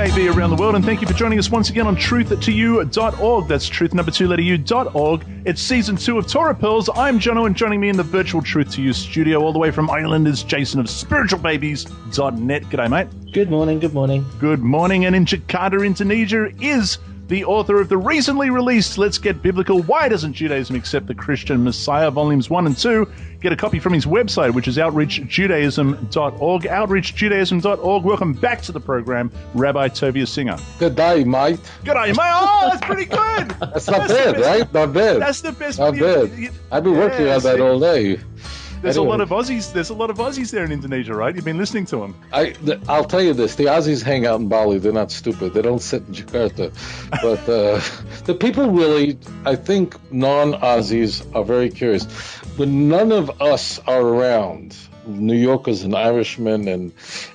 may be around the world, and thank you for joining us once again on truth2u.org. That's truth number 2 letter u.org. It's season 2 of Torah Pearls. I'm Jono, and joining me in the virtual Truth to You studio all the way from Ireland is Jason of Spiritualbabies.net. G'day, mate. Good morning, good morning. Good morning, and in Jakarta, Indonesia is the author of the recently released Let's Get Biblical, Why Doesn't Judaism Accept the Christian Messiah, Volumes 1 and 2. Get a copy from his website, which is outreachjudaism.org, outreachjudaism.org. Welcome back to the program, Rabbi Tovia Singer. Good day, mate. Good day, mate. Oh, that's pretty good. That's not bad, right? Not bad. That's the best. Not bad. I've been working on that all day. There's a lot of Aussies. There's a lot of Aussies there in Indonesia, right? You've been listening to them. I'll tell you this: the Aussies hang out in Bali. They're not stupid. They don't sit in Jakarta. But the people really, I think, non-Aussies are very curious. When none of us are around, New Yorkers and Irishmen and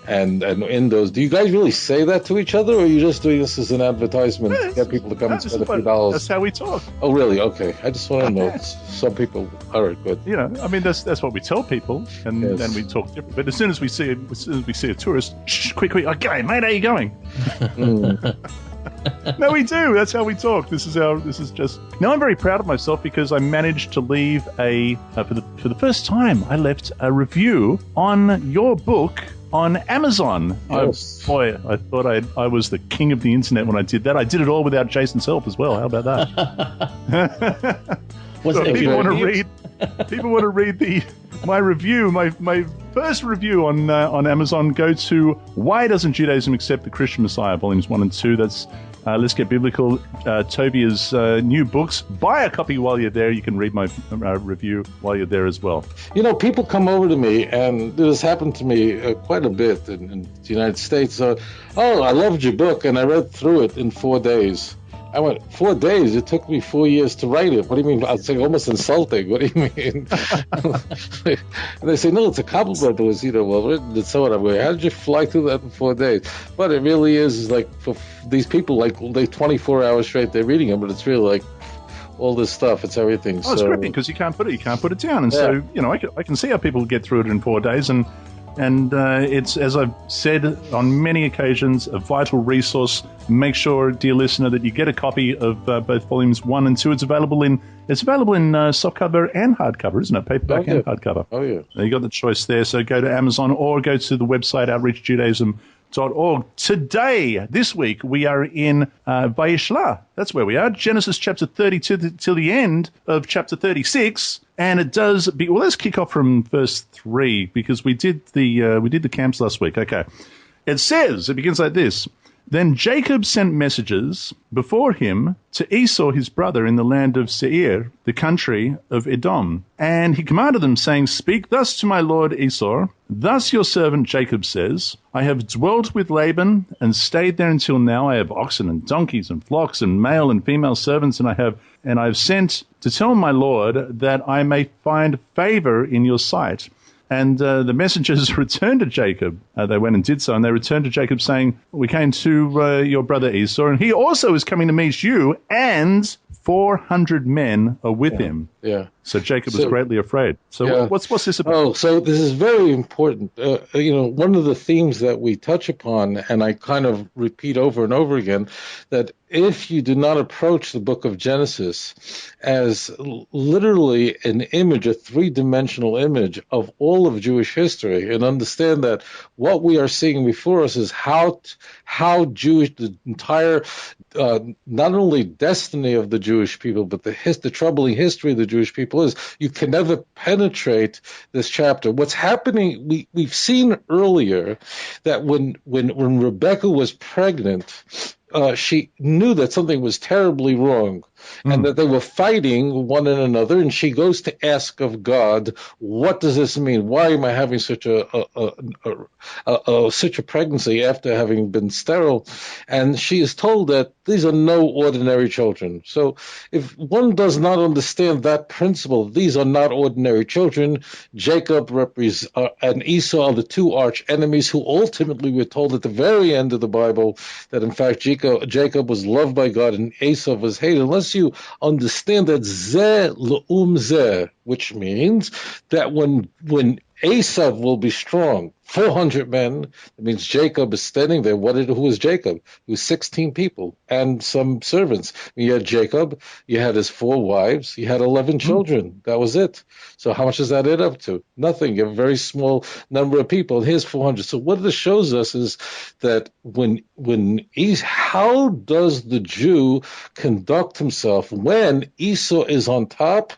Indos, do you guys really say that to each other, or are you just doing this as an advertisement to get people to come and spend a few dollars? That's how we talk. Oh, really? Okay. I just want to know. Some people, all right, good. You know, I mean, that's what we tell people, and we talk different. But as soon as we see a tourist, quick, okay, mate, how you going? No, we do. That's how we talk. This is just. Now I'm very proud of myself because I managed to leave for the first time. I left a review on your book on Amazon. Yes. I thought I was the king of the internet when I did that. I did it all without Jason's help as well. How about that? People want to read my review, my first review on Amazon. Go to Why Doesn't Judaism Accept the Christian Messiah, Volumes 1 and 2. That's Let's Get Biblical, Tovia's new books. Buy a copy while you're there. You can read my review while you're there as well. You know, people come over to me, and this happened to me quite a bit in the United States. Oh, I loved your book, and I read through it in 4 days. I went, 4 days? It took me 4 years to write it. What do you mean? I'd say almost insulting. What do you mean? And they say, no, it's a compliment. It was, well written and so on. I'm going, how did you fly through that in 4 days? But it really is like, for these people, like, they 24 hours straight, they're reading them, but it's really like all this stuff. It's everything. Oh, it's gripping because you can't put it down. And so, I can see how people get through it in 4 days. And it's, as I've said on many occasions, a vital resource. Make sure, dear listener, that you get a copy of both volumes 1 and 2. It's available in softcover and hardcover, isn't it? Paperback and hardcover. Oh, yeah. You got the choice there. So go to Amazon or go to the website outreachjudaism.org. Today, this week, we are in Vayishlach. That's where we are. Genesis chapter 32 till the end of chapter 36. And it does. Let's kick off from verse 3 because we did the camps last week. Okay, it begins like this. Then Jacob sent messengers before him to Esau his brother in the land of Seir, the country of Edom. And he commanded them, saying, Speak thus to my lord Esau. Thus your servant Jacob says, I have dwelt with Laban and stayed there until now. I have oxen and donkeys and flocks and male and female servants, and I have sent to tell my lord that I may find favor in your sight. And the messengers returned to Jacob. They went and did so, and they returned to Jacob saying, we came to your brother Esau, and he also is coming to meet you, and 400 men are with him. Yeah. So Jacob was greatly afraid. So what's this about? Oh, so this is very important. One of the themes that we touch upon, and I kind of repeat over and over again, that if you do not approach the book of Genesis as literally an image, a three-dimensional image of all of Jewish history, and understand that what we are seeing before us is how Jewish, the entire, not only destiny of the Jewish people, but the troubling history of the Jewish people is, you can never penetrate this chapter. What's happening, we've seen earlier that when Rebecca was pregnant, she knew that something was terribly wrong and that they were fighting one another, and she goes to ask of God, what does this mean? Why am I having such a pregnancy after having been sterile? And she is told that these are no ordinary children. So if one does not understand that principle, these are not ordinary children. Jacob and Esau are the two arch enemies who ultimately we're told at the very end of the Bible that in fact Jacob was loved by God and Esau was hated. Unless you understand that zeh le'um zeh, which means that when Esau will be strong, 400 men. That means Jacob is standing there. Who was Jacob? He was 16 people and some servants. You had Jacob, you had his 4 wives, you had 11 children. That was it. So how much does that add up to? Nothing. You have a very small number of people. And here's 400. So what this shows us is that how does the Jew conduct himself when Esau is on top?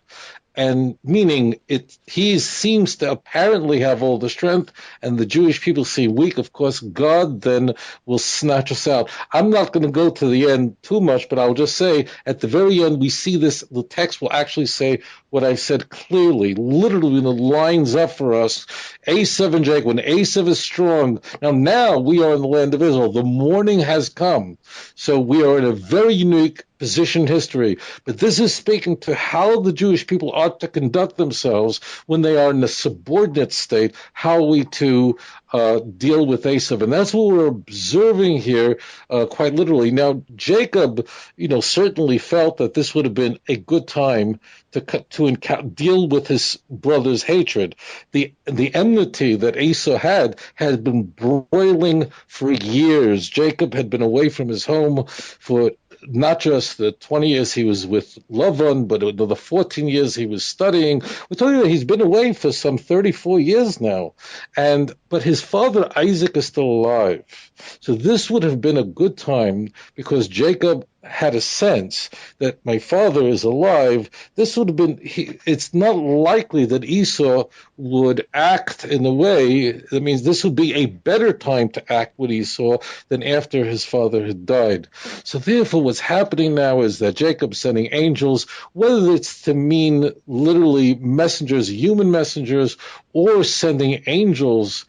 And meaning he seems to apparently have all the strength, and the Jewish people seem weak. Of course, God then will snatch us out. I'm not going to go to the end too much, but I'll just say at the very end we see this. The text will actually say what I said clearly, literally, when it lines up for us. Esau and Jacob. When Esau is strong, now we are in the land of Israel. The morning has come, so we are in a very unique position in history. But this is speaking to how the Jewish people ought to conduct themselves when they are in a subordinate state, how we to deal with Esau. And that's what we're observing here quite literally. Now, Jacob, certainly felt that this would have been a good time to deal with his brother's hatred. The enmity that Esau had been broiling for years. Jacob had been away from his home for not just the 20 years he was with Lavan, but the 14 years he was studying. We're telling you he's been away for some 34 years now. But his father Isaac is still alive. So this would have been a good time because Jacob had a sense that my father is alive. This would have been, it's not likely that Esau would act in a way, that means this would be a better time to act with Esau than after his father had died. So therefore what's happening now is that Jacob's sending angels, whether it's to mean literally messengers, human messengers, or sending angels,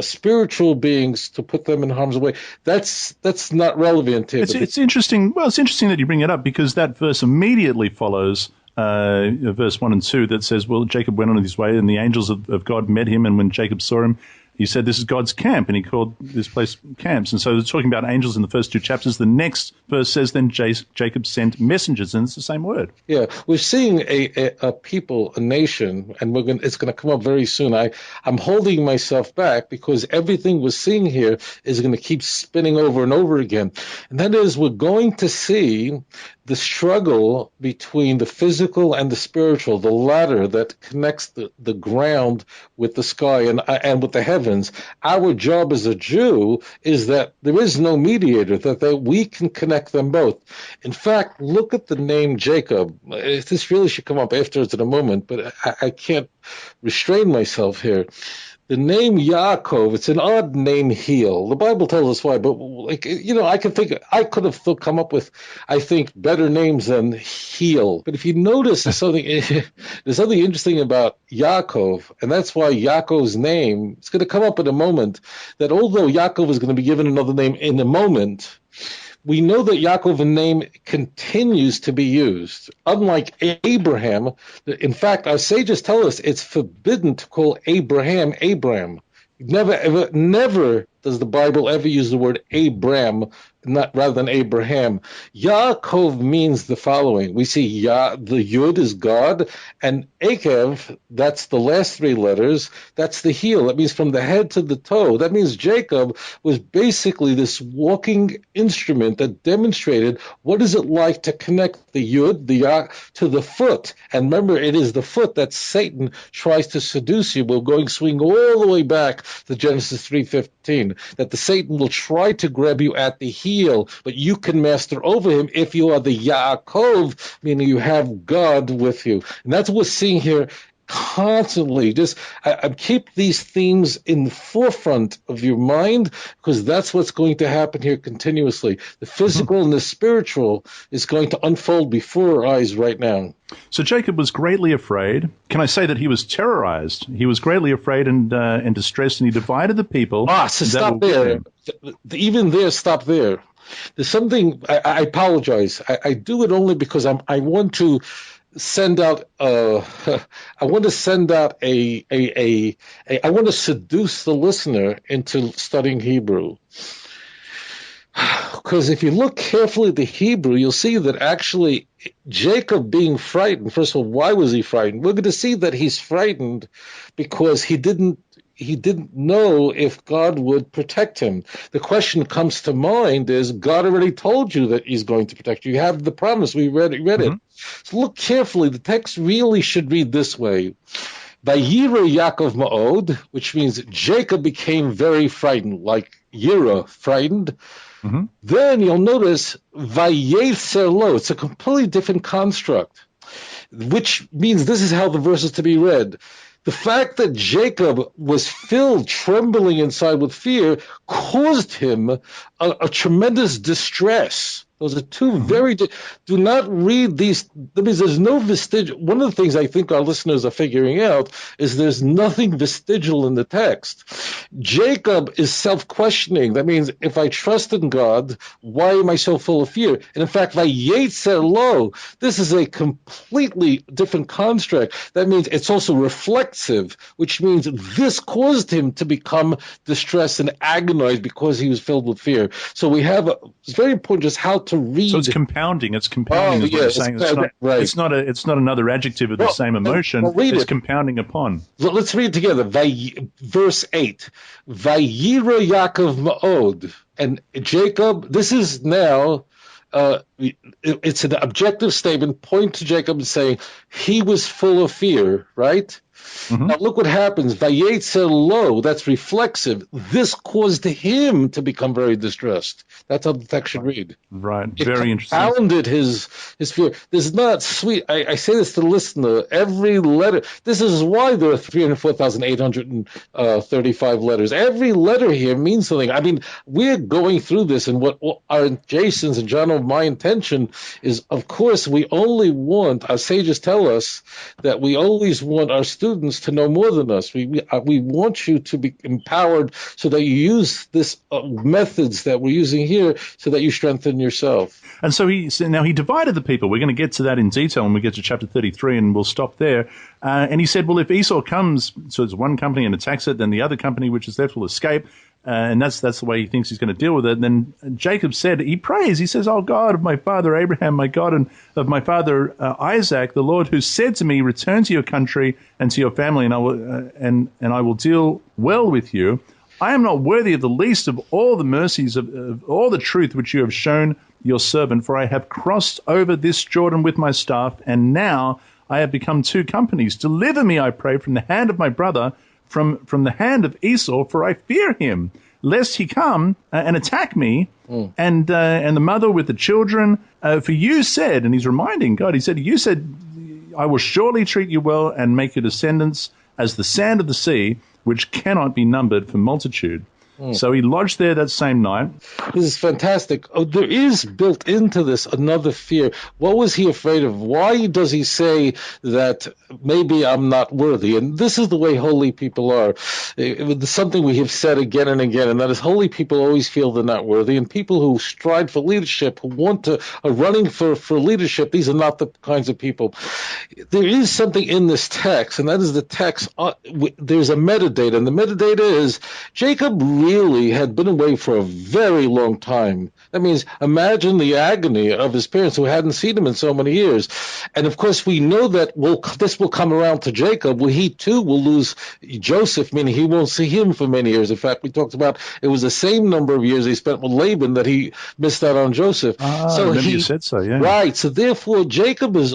spiritual beings to put them in harm's way. That's not relevant here. It's interesting. Well, it's interesting that you bring it up because that verse immediately follows verse 1 and 2 that says, well, Jacob went on his way and the angels of God met him, and when Jacob saw him, he said, this is God's camp, and he called this place camps. And so they're talking about angels in the first 2 chapters. The next verse says, then Jacob sent messengers, and it's the same word. Yeah, we're seeing a people, a nation, and it's going to come up very soon. I'm holding myself back because everything we're seeing here is going to keep spinning over and over again. And that is, we're going to see the struggle between the physical and the spiritual, the ladder that connects the ground with the sky and with the heavens. Our job as a Jew is that there is no mediator, that we can connect them both. In fact, look at the name Jacob. This really should come up afterwards in a moment, but I can't restrain myself here. The name Yaakov, it's an odd name, Heel. The Bible tells us why, but I could have come up with, I think, better names than Heel. But if you notice, there's something interesting about Yaakov, and that's why Yaakov's name, it's going to come up in a moment, that although Yaakov is going to be given another name in a moment, we know that Yaakov's name continues to be used. Unlike Abraham, in fact, our sages tell us it's forbidden to call Abraham Abram. Never does the Bible ever use the word Abram rather than Abraham. Yaakov means the following. We see the Yud is God, and Akev, that's the last 3 letters, that's the heel. That means from the head to the toe. That means Jacob was basically this walking instrument that demonstrated what is it like to connect the Yud, the Ya, to the foot. And remember, it is the foot that Satan tries to seduce you. We're swing all the way back to Genesis 3:15, that the Satan will try to grab you at the heel, but you can master over him if you are the Yaakov, meaning you have God with you. And that's what we're seeing here constantly. I keep these themes in the forefront of your mind, because that's what's going to happen here continuously. The physical and the spiritual is going to unfold before our eyes right now. So Jacob was greatly afraid. Can I say that he was terrorized? He was greatly afraid and distressed, and he divided the people. So stop there. Even there, stop there. There's something, I apologize. I do it only because I want to send out I want to seduce the listener into studying Hebrew. Because if you look carefully at the Hebrew, you'll see that actually Jacob being frightened, first of all, why was he frightened? We're going to see that he's frightened because he didn't he didn't know if God would protect him. The question comes to mind is, God already told you that he's going to protect you. You have the promise. We read it. So look carefully. The text really should read this way. Vayira Yaakov Ma'od, which means Jacob became very frightened, like Yira, frightened. Then you'll notice Vayetzer Lo. It's a completely different construct, which means this is how the verse is to be read. The fact that Jacob was filled, trembling inside with fear, caused him a tremendous distress. Those are two very. Do not read these. That means there's no vestigial. One of the things I think our listeners are figuring out is there's nothing vestigial in the text. Jacob is self-questioning. That means if I trust in God, why am I so full of fear? And in fact, Vayetzer Lo, this is a completely different construct. That means it's also reflexive, which means this caused him to become distressed and agonized because he was filled with fear. So we have. It's very important just how to read. So it's compounding. It's compounding. Is what you're saying. It's not another adjective of the same emotion. It's compounding upon. Let's read it together. Verse 8. Vayira Yaakov Ma'od. And Jacob, this is now, it's an objective statement, point to Jacob and saying he was full of fear, right? Now look what happens. Vayetzer Lo, that's reflexive. This caused him to become very distressed. That's how the text should read. Right. Very interesting. It compounded his fear. This is not sweet. I say this to the listener. Every letter. This is why there are 304,835 letters. Every letter here means something. I mean, we're going through this, and what our Jason's and John, my intention is, of course, we only want, our sages tell us that we always want our students to know more than us. We want you to be empowered so that you use this methods that we're using here so that you strengthen yourself. And so he divided the people. We're going to get to that in detail when we get to chapter 33, and we'll stop there. And he said, well, if Esau comes, so it's one company and attacks it, then the other company which is left will escape. And that's the way he thinks he's going to deal with it. And then Jacob said, he prays, he says, "Oh God of my father Abraham, my God, and of my father Isaac, the Lord who said to me, return to your country and to your family, and I will and I will deal well with you. I am not worthy of the least of all the mercies of all the truth which you have shown your servant, for I have crossed over this Jordan with my staff, and now I have become two companies. Deliver me, I pray, from the hand of my brother, from the hand of Esau, for I fear him, lest he come and attack me, and the mother with the children. For you said," and he's reminding God, he said, "You said, I will surely treat you well and make your descendants as the sand of the sea, which cannot be numbered for multitude." So he lodged there that same night. This is fantastic. Oh, there is built into this another fear. What was he afraid of? Why does he say that maybe I'm not worthy? And this is the way holy people are. It's something we have said again and again, and that is holy people always feel they're not worthy. And people who strive for leadership, who are running for leadership, these are not the kinds of people. There is something in this text, and that is the text. There's a metadata, and the metadata is Jacob really had been away for a very long time. That means imagine the agony of his parents who hadn't seen him in so many years. And of course, we know that this will come around to Jacob, where he too will lose Joseph, meaning he won't see him for many years. In fact, we talked about it was the same number of years he spent with Laban that he missed out on Joseph. So you said so, yeah. Right. So therefore, Jacob is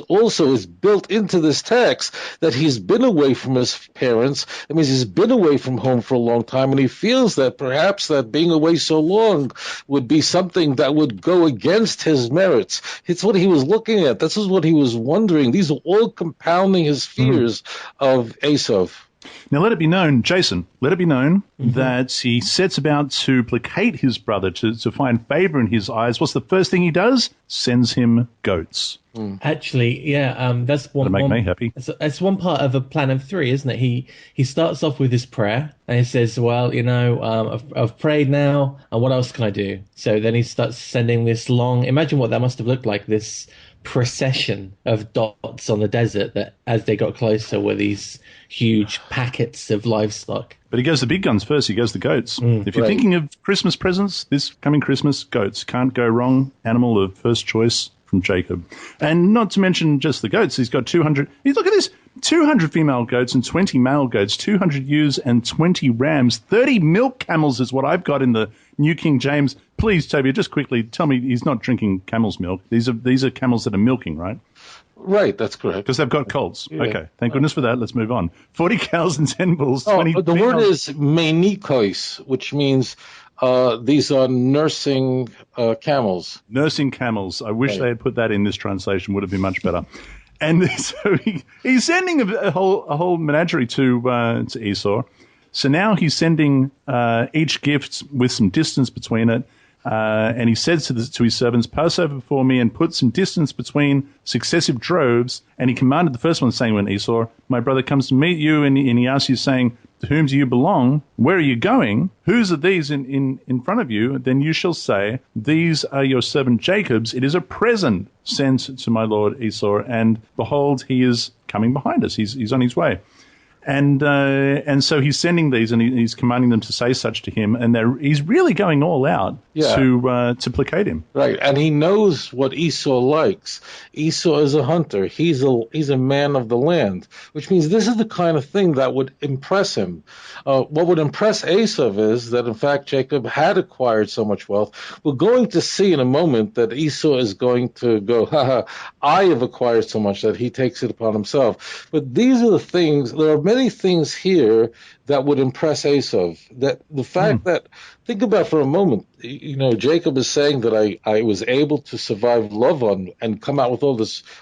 built into this text that he's been away from his parents. That means he's been away from home for a long time, and he feels that perhaps that being away so long would be something that would go against his merits. It's what he was looking at. This is what he was wondering. These are all compounding his fears of Esau. Now let it be known, Jason, that he sets about to placate his brother, to find favor in his eyes. What's the first thing he does? Sends him goats. Actually, yeah, that's one. That'll make me happy. It's one part of a plan of three, isn't it? He starts off with his prayer, and he says, "Well, I've prayed now, and what else can I do?" So then he starts sending this long. Imagine what that must have looked like. This procession of dots on the desert that, as they got closer, were these huge packets of livestock. But he goes the big guns first. He goes the goats. If you're thinking of Christmas presents, this coming Christmas, goats. Can't go wrong. Animal of first choice from Jacob. And not to mention just the goats. He's got 200. Look at this. 200 female goats and 20 male goats, 200 ewes and 20 rams, 30 milk camels is what I've got in the New King James. Please, Tovia, just quickly tell me he's not drinking camel's milk. These are camels that are milking, right? Right, that's correct. Because they've got colts. Yeah. Okay, thank goodness for that. Let's move on. 40 cows and 10 bulls. 20 the word is menikos, which means these are nursing camels. Nursing camels. I wish they had put that in this translation. Would have been much better. And so he's sending a whole menagerie to Esau. So now he's sending each gift with some distance between it. And he says to his servants, pass over before me and put some distance between successive droves. And he commanded the first one, saying, when Esau, my brother, comes to meet you, and he asks you, saying, to whom do you belong? Where are you going? Whose are these in front of you? Then you shall say, these are your servant Jacob's. It is a present sent to my lord Esau. And behold, he is coming behind us. He's on his way. And so he's sending these, and he's commanding them to say such to him, and he's really going all out to placate him. Right, and he knows what Esau likes. Esau is a hunter. He's a man of the land, which means this is the kind of thing that would impress him. What would impress Esau is that, in fact, Jacob had acquired so much wealth. We're going to see in a moment that Esau is going to go, I have acquired so much, that he takes it upon himself. But these are the things, there are many things here that would impress Esau. That the fact that, think about for a moment, Jacob is saying that I was able to survive Lavan and come out with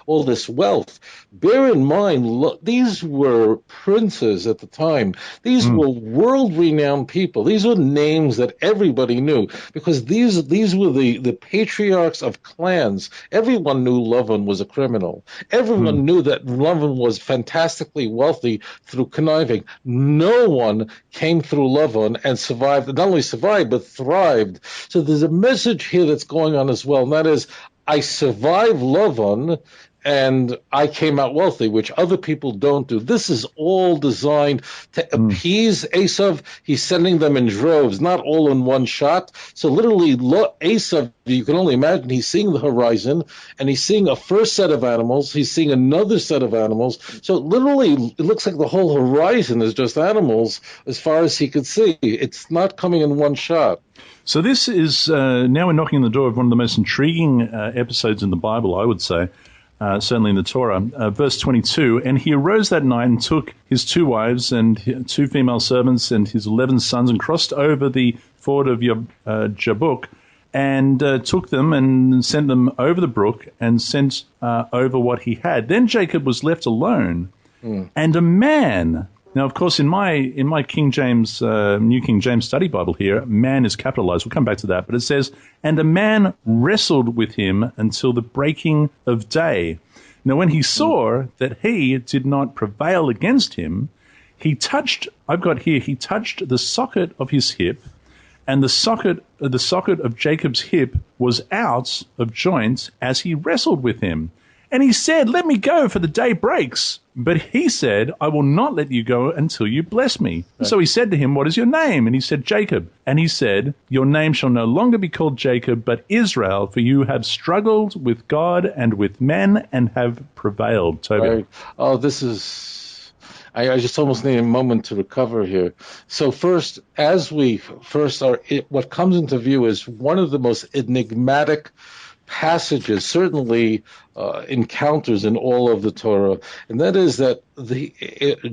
all this wealth. Bear in mind, these were princes at the time. These were world-renowned people. These were names that everybody knew, because these were the patriarchs of clans. Everyone knew Lavan was a criminal. Everyone knew that Lavan was fantastically wealthy through conniving. No one came through Lavan and survived, not only survived, but thrived. So there's a message here that's going on as well, and that is, I survived Lavan, and I came out wealthy, which other people don't do. This is all designed to appease Esau. He's sending them in droves, not all in one shot. So literally, Esau, you can only imagine, he's seeing the horizon, and he's seeing a first set of animals. He's seeing another set of animals. So literally, it looks like the whole horizon is just animals as far as he could see. It's not coming in one shot. So this is, now we're knocking on the door of one of the most intriguing episodes in the Bible, I would say. Certainly in the Torah, verse 22, and he arose that night and took his 2 wives and 2 female servants and his 11 sons and crossed over the ford of Jabbok and took them and sent them over the brook and sent over what he had. Then Jacob was left alone, and a man. Now, of course, in my King James, New King James Study Bible here, man is capitalized. We'll come back to that. But it says, and a man wrestled with him until the breaking of day. Now, when he saw that he did not prevail against him, he touched the socket of his hip, and the socket of Jacob's hip was out of joint as he wrestled with him. And he said, let me go, for the day breaks. But he said, I will not let you go until you bless me. Right. So he said to him, what is your name? And he said, Jacob. And he said, your name shall no longer be called Jacob, but Israel, for you have struggled with God and with men and have prevailed. Tovia. Right. Oh, this is... I just almost need a moment to recover here. So first, what comes into view is one of the most enigmatic passages, certainly encounters in all of the Torah, and that is that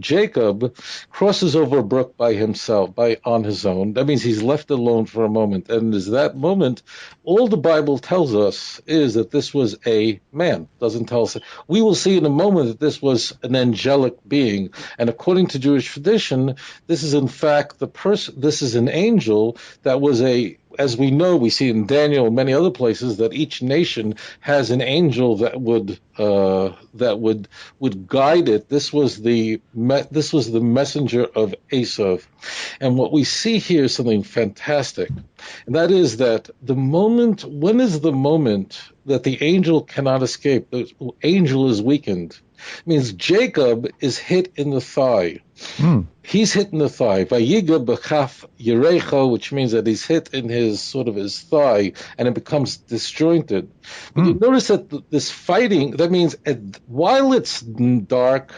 Jacob crosses over a brook by himself, on his own. That means he's left alone for a moment, and is that moment, all the Bible tells us is that this was a man. Doesn't tell us. We will see in a moment that this was an angelic being, and according to Jewish tradition, this is in fact this is an angel that was as we know, we see in Daniel and many other places that each nation has an angel that would guide it. This was the messenger of Esau, and what we see here is something fantastic, and that is that when is the moment that the angel cannot escape? The angel is weakened. It means Jacob is hit in the thigh. He's hit in the thigh. Vayiga b'chaf yerecho, which means that he's hit in his thigh, and it becomes disjointed. But you notice that this fighting, that means while it's dark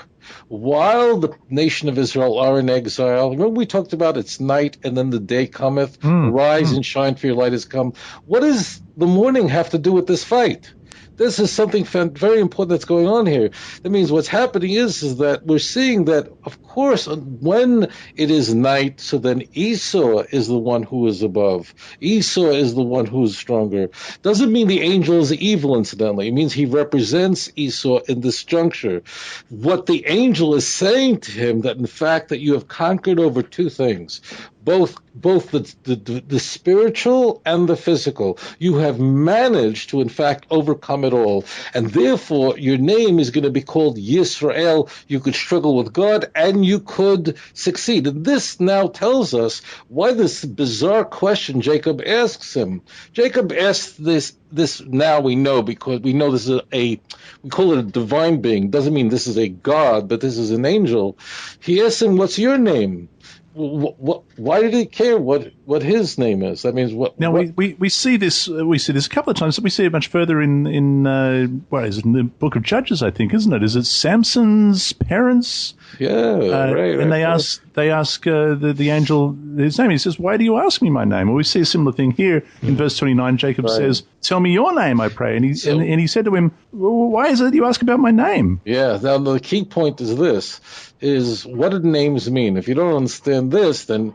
while the nation of Israel are in exile. Remember we talked about it's night and then the day cometh. Arise and shine, for your light has come. What does the morning have to do with this fight? This is something very important that's going on here. That means what's happening is that we're seeing that, of course, when it is night, so then Esau is the one who is above. Esau is the one who is stronger. Doesn't mean the angel is evil, incidentally. It means he represents Esau in this juncture. What the angel is saying to him, that in fact that you have conquered over two things, both the spiritual and the physical. You have managed to, in fact, overcome it all. And therefore, your name is going to be called Yisrael. You could struggle with God and you could succeed. And this now tells us why this bizarre question Jacob asks him. Jacob asks this now we know, because we know this is we call it a divine being. Doesn't mean this is a god, but this is an angel. He asks him, what's your name? Why did he care what his name is? That means what? Now we see this a couple of times. We see it much further in what is it, in the book of Judges, I think, isn't it? Is it Samson's parents? Yeah, right. And they ask the angel his name. He says, "Why do you ask me my name?" Well, we see a similar thing here in verse 29. Jacob says, "Tell me your name, I pray." And he said to him, well, "Why is it you ask about my name?" Yeah. Now the key point is this: is what do names mean? If you don't understand this, then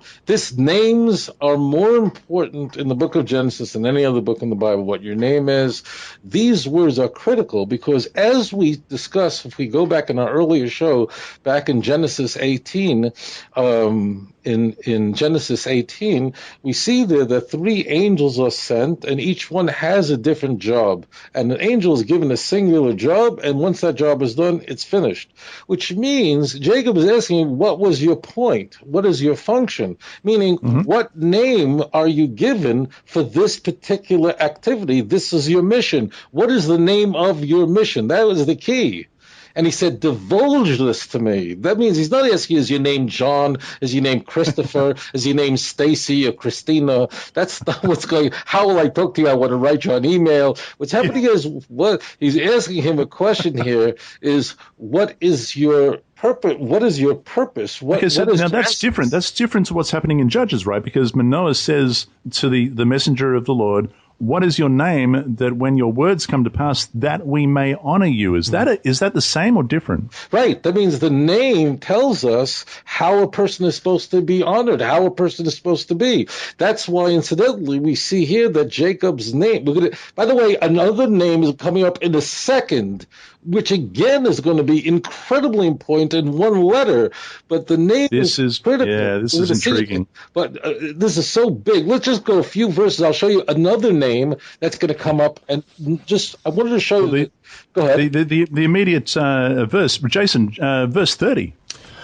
names are more important in the book of Genesis than any other book in the Bible. What your name is, these words are critical, because as we discuss, if we go back in our earlier show, back in Genesis 18, in Genesis 18, we see there that 3 angels are sent, and each one has a different job. And an angel is given a singular job, and once that job is done, it's finished. Which means Jacob is asking him, what was your point? What is your function? Meaning, what name are you given for this particular activity? This is your mission. What is the name of your mission? That was the key. And he said, divulge this to me. That means he's not asking, is your name John? Is your name Christopher? Is your name Stacy or Christina? That's not what's going on. How will I talk to you? I want to write you an email. What's happening is, what he's asking him a question here is, what is your purpose? What is your purpose? Now that's different. That's different to what's happening in Judges, right? Because Manoah says to the messenger of the Lord, what is your name, that when your words come to pass, that we may honor you? Is that the same or different? Right. That means the name tells us how a person is supposed to be honored, how a person is supposed to be. That's why, incidentally, we see here that Jacob's name, by the way, another name is coming up in a second, which again is going to be incredibly important in one letter. But the name is critical. Yeah, this is intriguing. But this is so big. Let's just go a few verses. I'll show you another name that's going to come up. And I wanted to show you. Go ahead. The immediate verse, Jason, verse 30.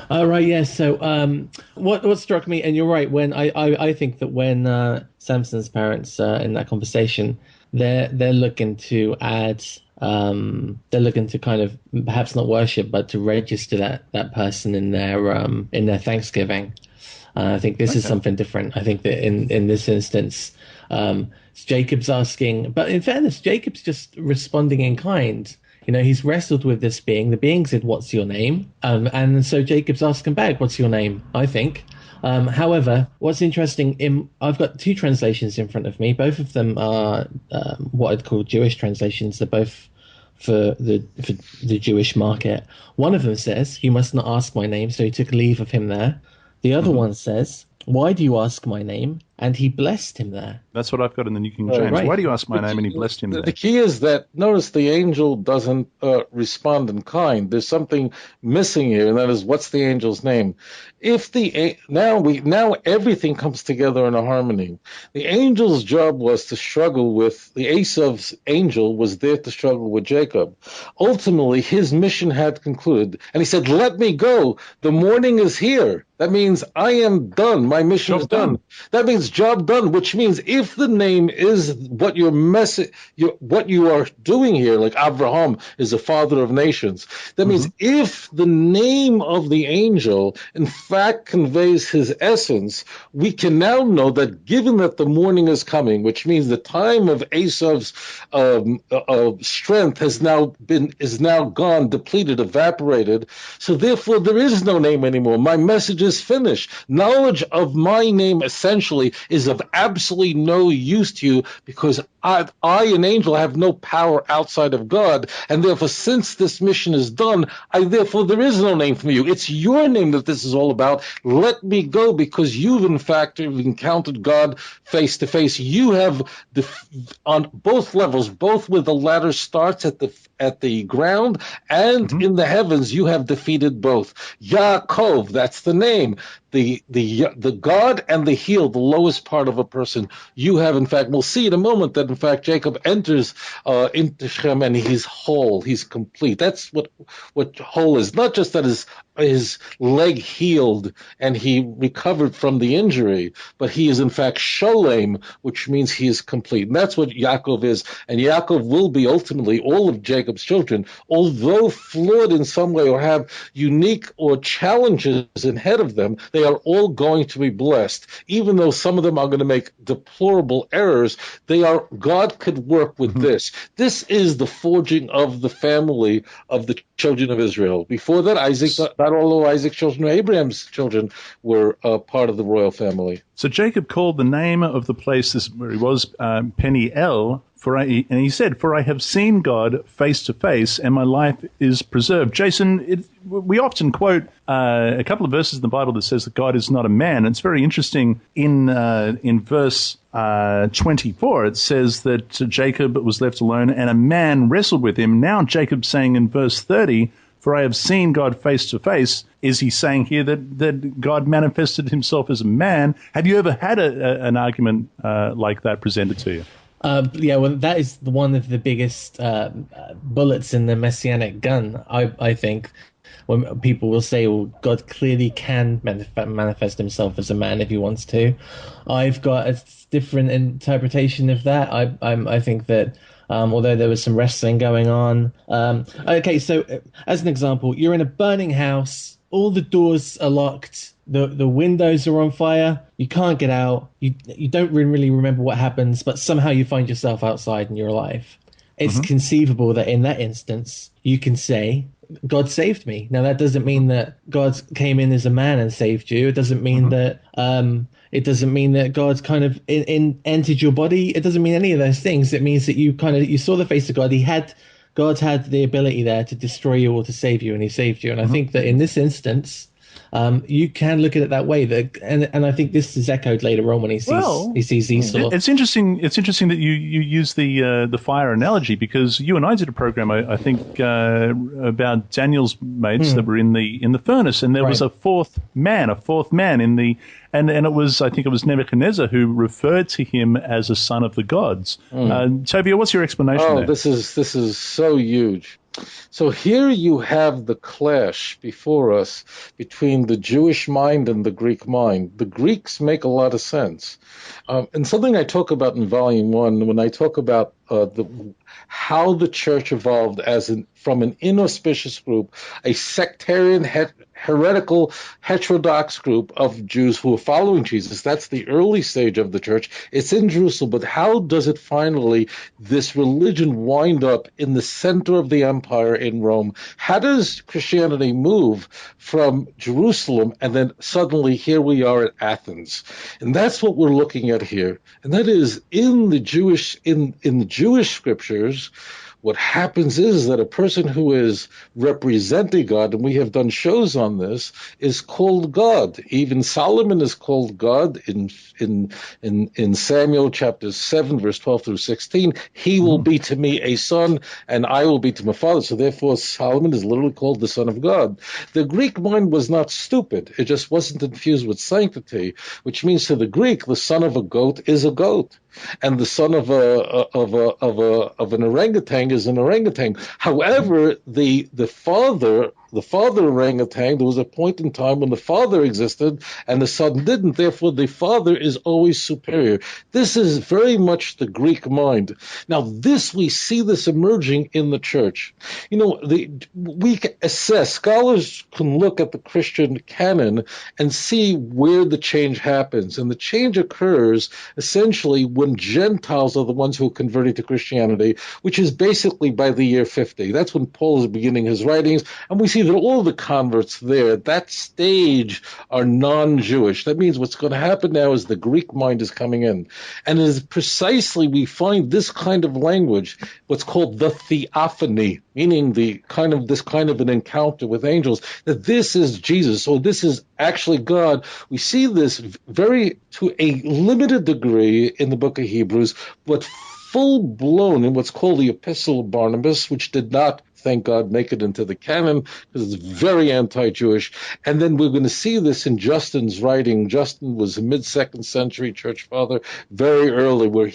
Right, yes. So what struck me, and you're right, when I think that when Samson's parents in that conversation, they're looking to add, they're looking to kind of perhaps not worship, but to register that person in their thanksgiving. I think this is something different. I think that in this instance, Jacob's asking, but in fairness, Jacob's just responding in kind. He's wrestled with this being. The being said, "What's your name?" And so Jacob's asking back, "What's your name?" I think. However, what's interesting, I've got 2 translations in front of me. Both of them are what I'd call Jewish translations. They're both for the Jewish market. One of them says, "You must not ask my name," so he took leave of him there. The other one says, "Why do you ask my name?" And he blessed him there. That's what I've got in the New King James. Right. Why do you ask my name? And he blessed him there. The key is that, notice the angel doesn't respond in kind. There's something missing here, and that is, what's the angel's name? Now everything comes together in a harmony. The angel's job was to struggle with, the Esau's angel was there to struggle with Jacob. Ultimately, his mission had concluded, and he said, "Let me go. The morning is here." That means I am done. My mission is done. That means job done, which means if the name is what your message, what you are doing here, like Abraham is the father of nations, that means if the name of the angel in fact conveys his essence, we can now know that given that the morning is coming, which means the time of Esau's strength is now gone, depleted, evaporated. So therefore, there is no name anymore. My message is finished. Knowledge of my name essentially is of absolutely no use to you because I, an angel, have no power outside of God, and therefore, since this mission is done, therefore there is no name for you. It's your name that this is all about. Let me go because you've in fact encountered God face to face. You have on both levels, both where the ladder starts at the ground and in the heavens, you have defeated both. Yaakov, that's the name. The God and the heel, the lowest part of a person. You have, in fact, we'll see in a moment that, in fact, Jacob enters into Shechem and he's whole, he's complete. That's what whole is. Not just that his leg healed and he recovered from the injury, but he is, in fact, sholem, which means he is complete. And that's what Yaakov is. And Yaakov will be ultimately all of Jacob's children, although flawed in some way or have unique or challenges ahead of them, they are all going to be blessed. Even though some of them are going to make deplorable errors, God could work with this. This is the forging of the family of the children of Israel. Before that, not all of Isaac's children or Abraham's children were part of the royal family. So Jacob called the name of the place where he was Peniel, and he said, "For I have seen God face to face, and my life is preserved." Jason, we often quote a couple of verses in the Bible that says that God is not a man. It's very interesting. In verse 24, it says that Jacob was left alone, and a man wrestled with him. Now Jacob's saying in verse 30, "For I have seen God face to face." Is he saying here that God manifested himself as a man? Have you ever had an argument like that presented to you? Yeah, well, that is one of the biggest bullets in the messianic gun, I think, when people will say, well, God clearly can manifest himself as a man if he wants to. I've got a different interpretation of that. I think that although there was some wrestling going on. Okay, so as an example, you're in a burning house, all the doors are locked, the windows are on fire, you can't get out, you don't really remember what happens, but somehow you find yourself outside and you're alive. It's conceivable that in that instance, you can say, God saved me. Now, that doesn't mean that God came in as a man and saved you. It doesn't mean that God's kind of entered your body. It doesn't mean any of those things. It means that you saw the face of God. God had the ability there to destroy you or to save you, and he saved you. And I think that in this instance, you can look at it that way. And I think this is echoed later on when he sees Esau. It's interesting. It's interesting that you use the fire analogy, because you and I did a program, I think, about Daniel's mates that were in the furnace, and there was a fourth man in the. And it was, I think it was Nebuchadnezzar who referred to him as a son of the gods. Tovia, what's your explanation there? This is so huge. So here you have the clash before us between the Jewish mind and the Greek mind. The Greeks make a lot of sense. And something I talk about in Volume 1, when I talk about how the church evolved from an inauspicious group, a sectarian, heretical, heterodox group of Jews who were following Jesus. That's the early stage of the church. It's in Jerusalem, but how does it finally, this religion, wind up in the center of the empire in Rome? How does Christianity move from Jerusalem and then suddenly here we are at Athens? And that's what we're looking at here. And that is in the Jewish scriptures. What happens is that a person who is representing God, and we have done shows on this, is called God. Even Solomon is called God in Samuel chapter 7, verse 12 through 16. He will be to me a son, and I will be to my father. So therefore, Solomon is literally called the Son of God. The Greek mind was not stupid. It just wasn't infused with sanctity, which means to the Greek, the son of a goat is a goat, and the son of an orangutan is an orangutan. However, the father the father orangutan. There was a point in time when the father existed and the son didn't. Therefore, the father is always superior. This is very much the Greek mind. Now, we see this emerging in the church. We can assess, scholars can look at the Christian canon and see where the change happens. And the change occurs essentially when Gentiles are the ones who are converting to Christianity, which is basically by the year 50. That's when Paul is beginning his writings. And we see that all the converts there at that stage are non-Jewish. That means what's going to happen now is the Greek mind is coming in. And it is precisely we find this kind of language, what's called the theophany, meaning this kind of an encounter with angels, that this is Jesus, or this is actually God. We see this to a limited degree in the book of Hebrews, but full-blown in what's called the Epistle of Barnabas, which did not, thank God, make it into the canon because it's very anti-Jewish. And then we're going to see this in Justin's writing. Justin was a mid-2nd century church father, very early, where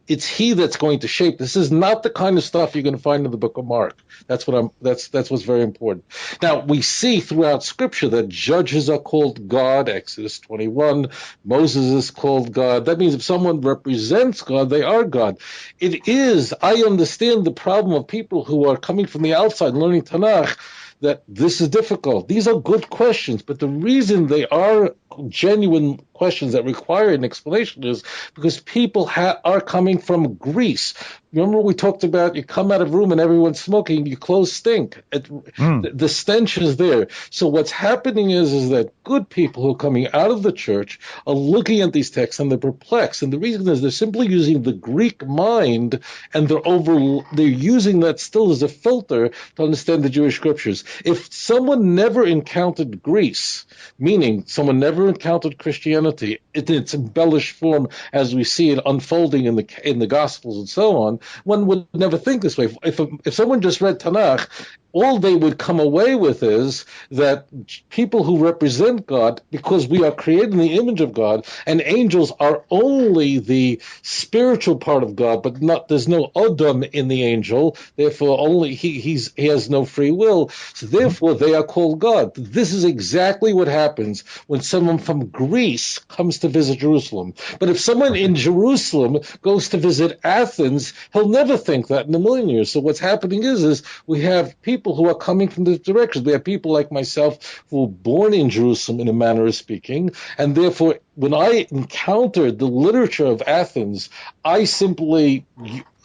it's he that's going to shape. This is not the kind of stuff you're going to find in the book of Mark. That's what's very important. Now, we see throughout Scripture that judges are called God, Exodus 21. Moses is called God. That means if someone represents God, they are God. I understand the problem of people who are coming from the outside learning Tanakh, that this is difficult. These are good questions, but the reason they are genuine questions that require an explanation is because people are coming from Greece. Remember we talked about you come out of a room and everyone's smoking, your clothes stink. The stench is there. So what's happening is that good people who are coming out of the church are looking at these texts and they're perplexed. And the reason is they're simply using the Greek mind and they're using that still as a filter to understand the Jewish scriptures. If someone never encountered Greece, meaning someone never encountered Christianity in its embellished form as we see it unfolding in the Gospels and so on, one would never think this way. If someone just read Tanakh, all they would come away with is that people who represent God, because we are created in the image of God, and angels are only the spiritual part of God, but there's no Adam in the angel, therefore only he has no free will, so therefore they are called God. This is exactly what happens when someone from Greece comes to visit Jerusalem. But if someone in Jerusalem goes to visit Athens, he'll never think that in a million years. So what's happening is we have people who are coming from the directions. We have people like myself who were born in Jerusalem, in a manner of speaking, and therefore when I encountered the literature of Athens, I simply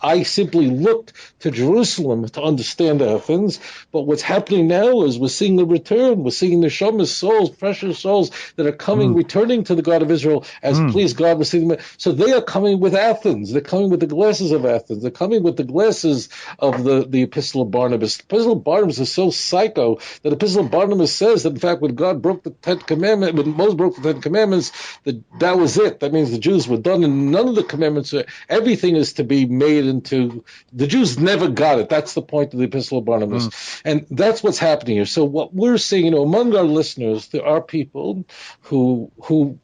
looked to Jerusalem to understand Athens. But what's happening now is we're seeing the return. We're seeing the Neshama souls, precious souls that are coming, returning to the God of Israel as please God. We're seeing them. So they are coming with Athens. They're coming with the glasses of Athens. They're coming with the glasses of the Epistle of Barnabas. The Epistle of Barnabas is so psycho that the Epistle of Barnabas says that, in fact, when God broke the Ten Commandments, when Moses broke the Ten Commandments, that was it. That means the Jews were done, and none of the commandments, everything is to be made into. The Jews never got it. That's the point of the Epistle of Barnabas. And that's what's happening here. So what we're seeing, among our listeners, there are people who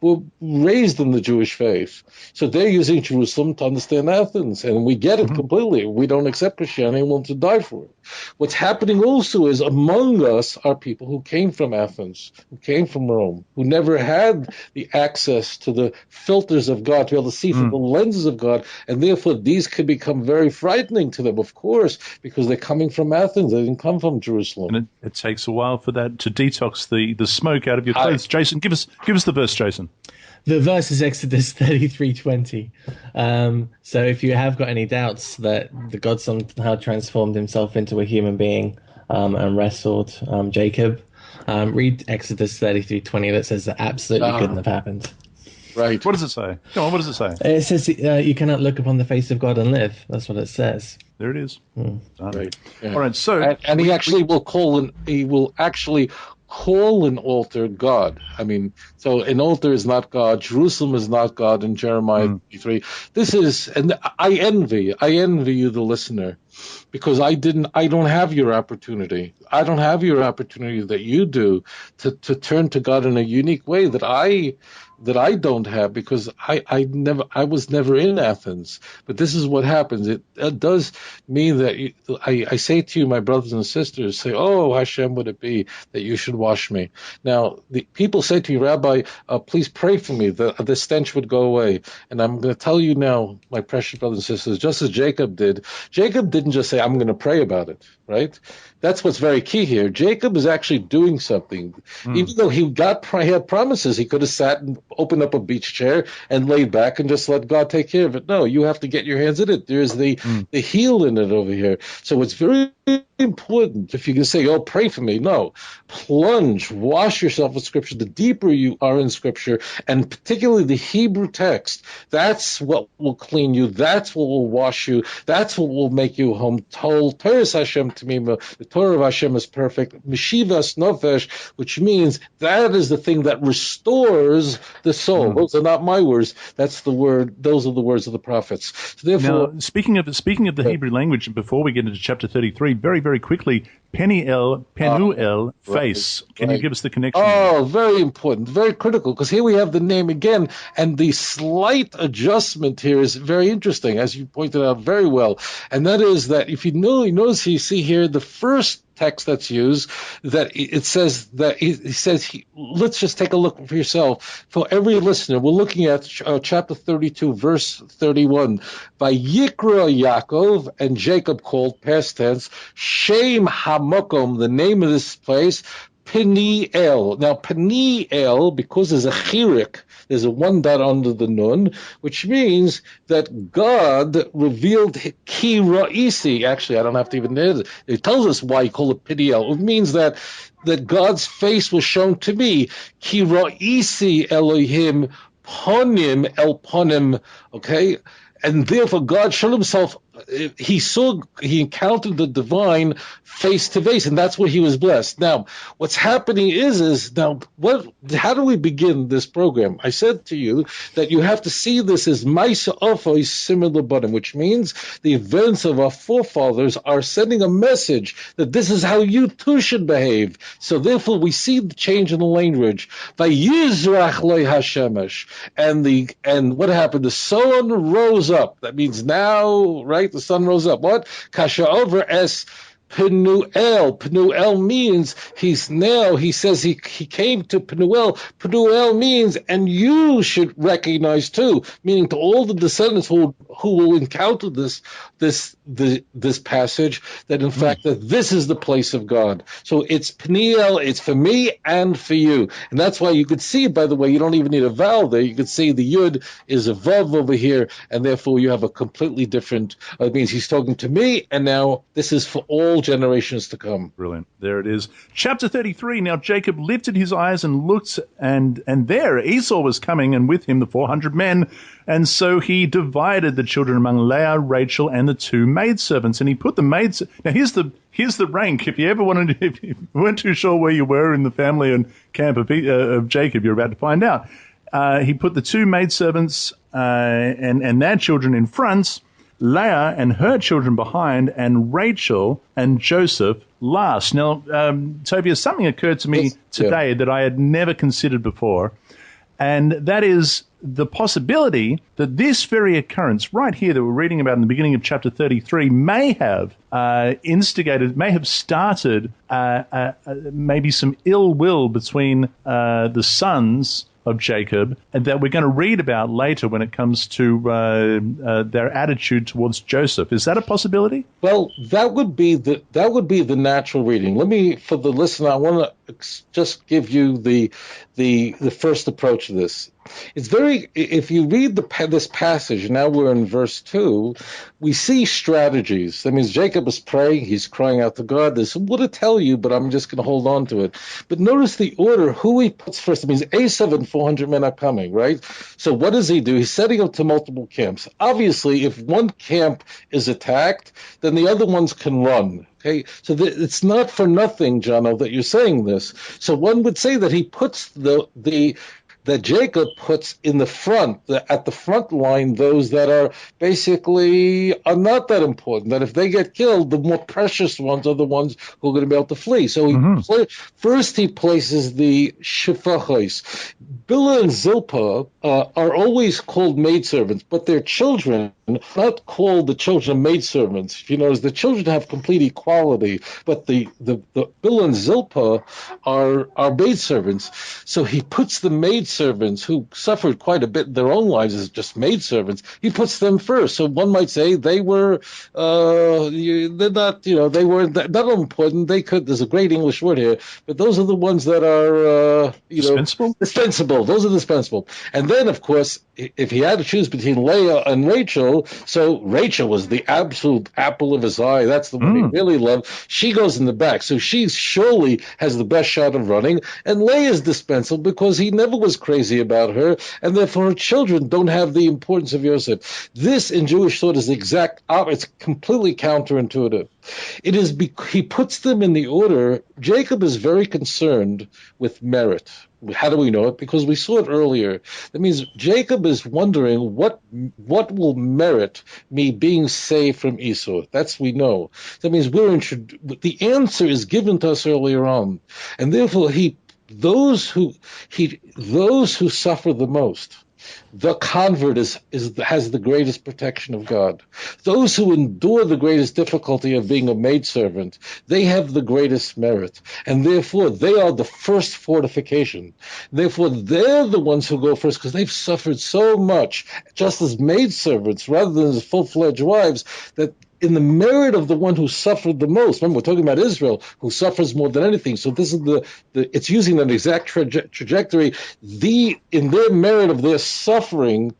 were raised in the Jewish faith. So they're using Jerusalem to understand Athens. And we get it completely. We don't accept Christianity and want to die for it. What's happening also is among us are people who came from Athens, who came from Rome, who never had the access to the filters of God, to be able to see through the lenses of God. And therefore, these could become very frightening to them, of course, because they're coming from Athens. They didn't come from Jerusalem. And it takes a while for that to detox the smoke out of your clothes. Jason, give us the verse, Jason. The verse is Exodus 33:20. So if you have got any doubts that the God somehow transformed himself into a human being and wrestled Jacob, read Exodus 33:20. That says that absolutely couldn't have happened. Right. What does it say? Go on, what does it say? It says you cannot look upon the face of God and live. That's what it says. There it is. Right. Yeah. All right, so... And he will actually call an altar God. I mean, so an altar is not God. Jerusalem is not God in Jeremiah 33. This is, and I envy you, the listener, because I don't have your opportunity. I don't have your opportunity that you do to turn to God in a unique way that I that I don't have because I was never in Athens. But this is what happens. It does mean that I say to you, my brothers and sisters, say, oh, Hashem, would it be that you should wash me? Now, the people say to you, Rabbi, please pray for me, the stench would go away. And I'm going to tell you now, my precious brothers and sisters, just as Jacob did, Jacob didn't just say, I'm going to pray about it, right? That's what's very key here. Jacob is actually doing something. Even though he had promises, he could have sat and opened up a beach chair and laid back and just let God take care of it. No, you have to get your hands in it. There's the heel in it over here. So it's very important if you can say, oh, pray for me. No, plunge, wash yourself with Scripture. The deeper you are in Scripture, and particularly the Hebrew text, that's what will clean you. That's what will wash you. That's what will make you home. Torah Hashem Tamima. The Torah of Hashem is perfect. Meshivas Nofesh, which means that is the thing that restores the soul. Those are not my words. That's the word. Those are the words of the prophets. So therefore, now, speaking of the Hebrew language, before we get into chapter 33, very, very quickly, Peniel, face. Can you give us the connection? Oh, very important, very critical, because here we have the name again, and the slight adjustment here is very interesting, as you pointed out very well, and that is that if you notice, you see here the first text that's used, that it says that he says, let's just take a look for yourself. For every listener, we're looking at chapter 32, verse 31. Vayikra Yaakov, and Jacob called, past tense, Shem Hamokom, the name of this place, Peniel. Now, Peniel, because there's a chirik, there's a one dot under the nun, which means that God revealed ki ra'isi. Actually, I don't have to even know it. It tells us why he called it Peniel. It means that God's face was shown to me. Ki ra'isi Elohim ponim el ponim. Okay? And therefore, God showed himself, he encountered the divine face to face, and that's where he was blessed. Now, what's happening is how do we begin this program? I said to you that you have to see this as Maisa Ofo similar button, which means the events of our forefathers are sending a message that this is how you too should behave. So therefore, we see the change in the language. Vayizrach loy hashemesh, and what happened? The sun rose up. That means now, right? The sun rose up. What? Kasha over as Peniel. Peniel means he says he came to Peniel. Peniel means, and you should recognize too, meaning to all the descendants who will encounter this passage, that in fact that this is the place of God. So it's Peniel, it's for me and for you. And that's why you could see, by the way, you don't even need a vowel there. You could see the Yud is a Vav over here, and therefore you have a completely different, it means he's talking to me, and now this is for all generations to come. Brilliant. There it is. Chapter 33. Now Jacob lifted his eyes and looked, and there Esau was coming, and with him the 400 men. And so he divided the children among Leah, Rachel, and the two maidservants. And he put the maids. Now here's the rank. If you weren't too sure where you were in the family and camp of Jacob, you're about to find out. He put the two maidservants and their children in front, Leah and her children behind, and Rachel and Joseph last. Now, Tovia, something occurred to me today that I had never considered before, and that is the possibility that this very occurrence right here that we're reading about in the beginning of chapter 33 may have started maybe some ill will between the sons of Jacob, and that we're going to read about later when it comes to their attitude towards Joseph. Is that a possibility? Well, that would be the natural reading. Let me, for the listener, I want to just give you the first approach to this. It's if you read this passage, now we're in verse 2, we see strategies. That means Jacob is praying, he's crying out to God. There's more to tell you, but I'm just going to hold on to it. But notice the order, who he puts first. It means Esau and 400 men are coming, right? So what does he do? He's setting up to multiple camps. Obviously, if one camp is attacked, then the other ones can run. Okay, so it's not for nothing, Jono, that you're saying this. So one would say that he puts the that Jacob puts in the front, at the front line, those that are basically are not that important, that if they get killed, the more precious ones are the ones who are going to be able to flee. So first he places the shefachos. Bilhah and Zilpah are always called maidservants, but their children not called the children of maidservants. If you notice, the children have complete equality, but the Bilhah and Zilpah are maidservants. So he puts the maidservants who suffered quite a bit in their own lives as just maidservants, he puts them first. So one might say they were they're not, they weren't that important. They could, there's a great English word here, but those are the ones that are dispensable. Those are dispensable. And then, of course, if he had to choose between Leah and Rachel, so Rachel was the absolute apple of his eye. That's the one he really loved. She goes in the back, so she surely has the best shot of running. And Leah is dispensable because he never was crazy about her, and therefore her children don't have the importance of Yosef. This, in Jewish thought, is the exact opposite. It's completely counterintuitive. It is he puts them in the order. Jacob is very concerned with merit. How do we know it? Because we saw it earlier. That means Jacob is wondering what will merit me being saved from Esau. That's we know. That means the answer is given to us earlier on, and therefore those who suffer the most. The convert has the greatest protection of God. Those who endure the greatest difficulty of being a maidservant, they have the greatest merit. And therefore, they are the first fortification. Therefore, they're the ones who go first because they've suffered so much, just as maidservants, rather than as full-fledged wives, that in the merit of the one who suffered the most. Remember, we're talking about Israel, who suffers more than anything. So this is it's using that exact trajectory. In their merit of their suffering,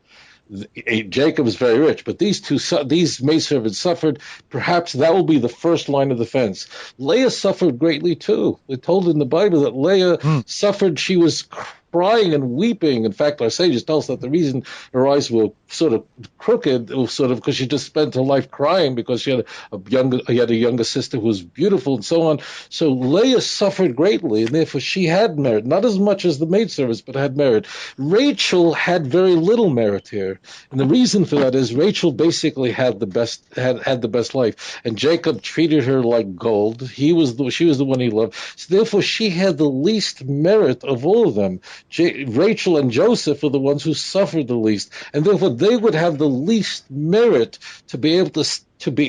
Jacob is very rich, but these maidservants suffered. Perhaps that will be the first line of defense. Leah suffered greatly too. We're told in the Bible that Leah suffered. She was crying and weeping. In fact, our sages tell us that the reason her eyes were sort of crooked was sort of because she just spent her life crying because she had a younger sister who was beautiful and so on. So Leah suffered greatly, and therefore she had merit, not as much as the maidservants, but had merit. Rachel had very little merit here, and the reason for that is Rachel basically had the best life, and Jacob treated her like gold. She was the one he loved. So therefore, she had the least merit of all of them. Rachel and Joseph are the ones who suffered the least, and therefore they would have the least merit to be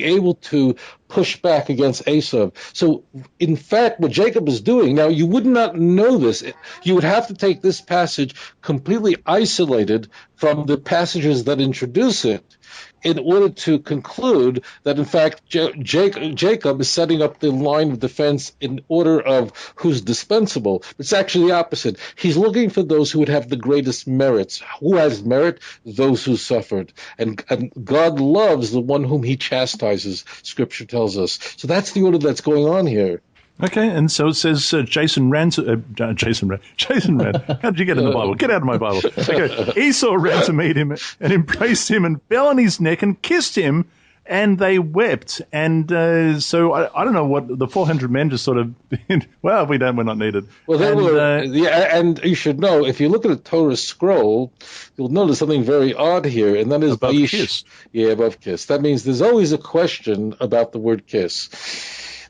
able to push back against Esau. So, in fact, what Jacob is doing, now you would not know this. You would have to take this passage completely isolated from the passages that introduce it in order to conclude that, in fact, Jacob is setting up the line of defense in order of who's dispensable. It's actually the opposite. He's looking for those who would have the greatest merits. Who has merit? Those who suffered. And God loves the one whom he chastises, Scripture tells us. So that's the order that's going on here. Okay, and so it says Jason ran. How did you get in the Bible? Get out of my Bible. Okay, Esau ran to meet him and embraced him and fell on his neck and kissed him, and they wept. And so I don't know what the 400 men just sort of. Well, we're not needed. Well, and you should know, if you look at a Torah scroll, you'll notice something very odd here, and that is above kiss. Yeah, above kiss. That means there's always a question about the word kiss.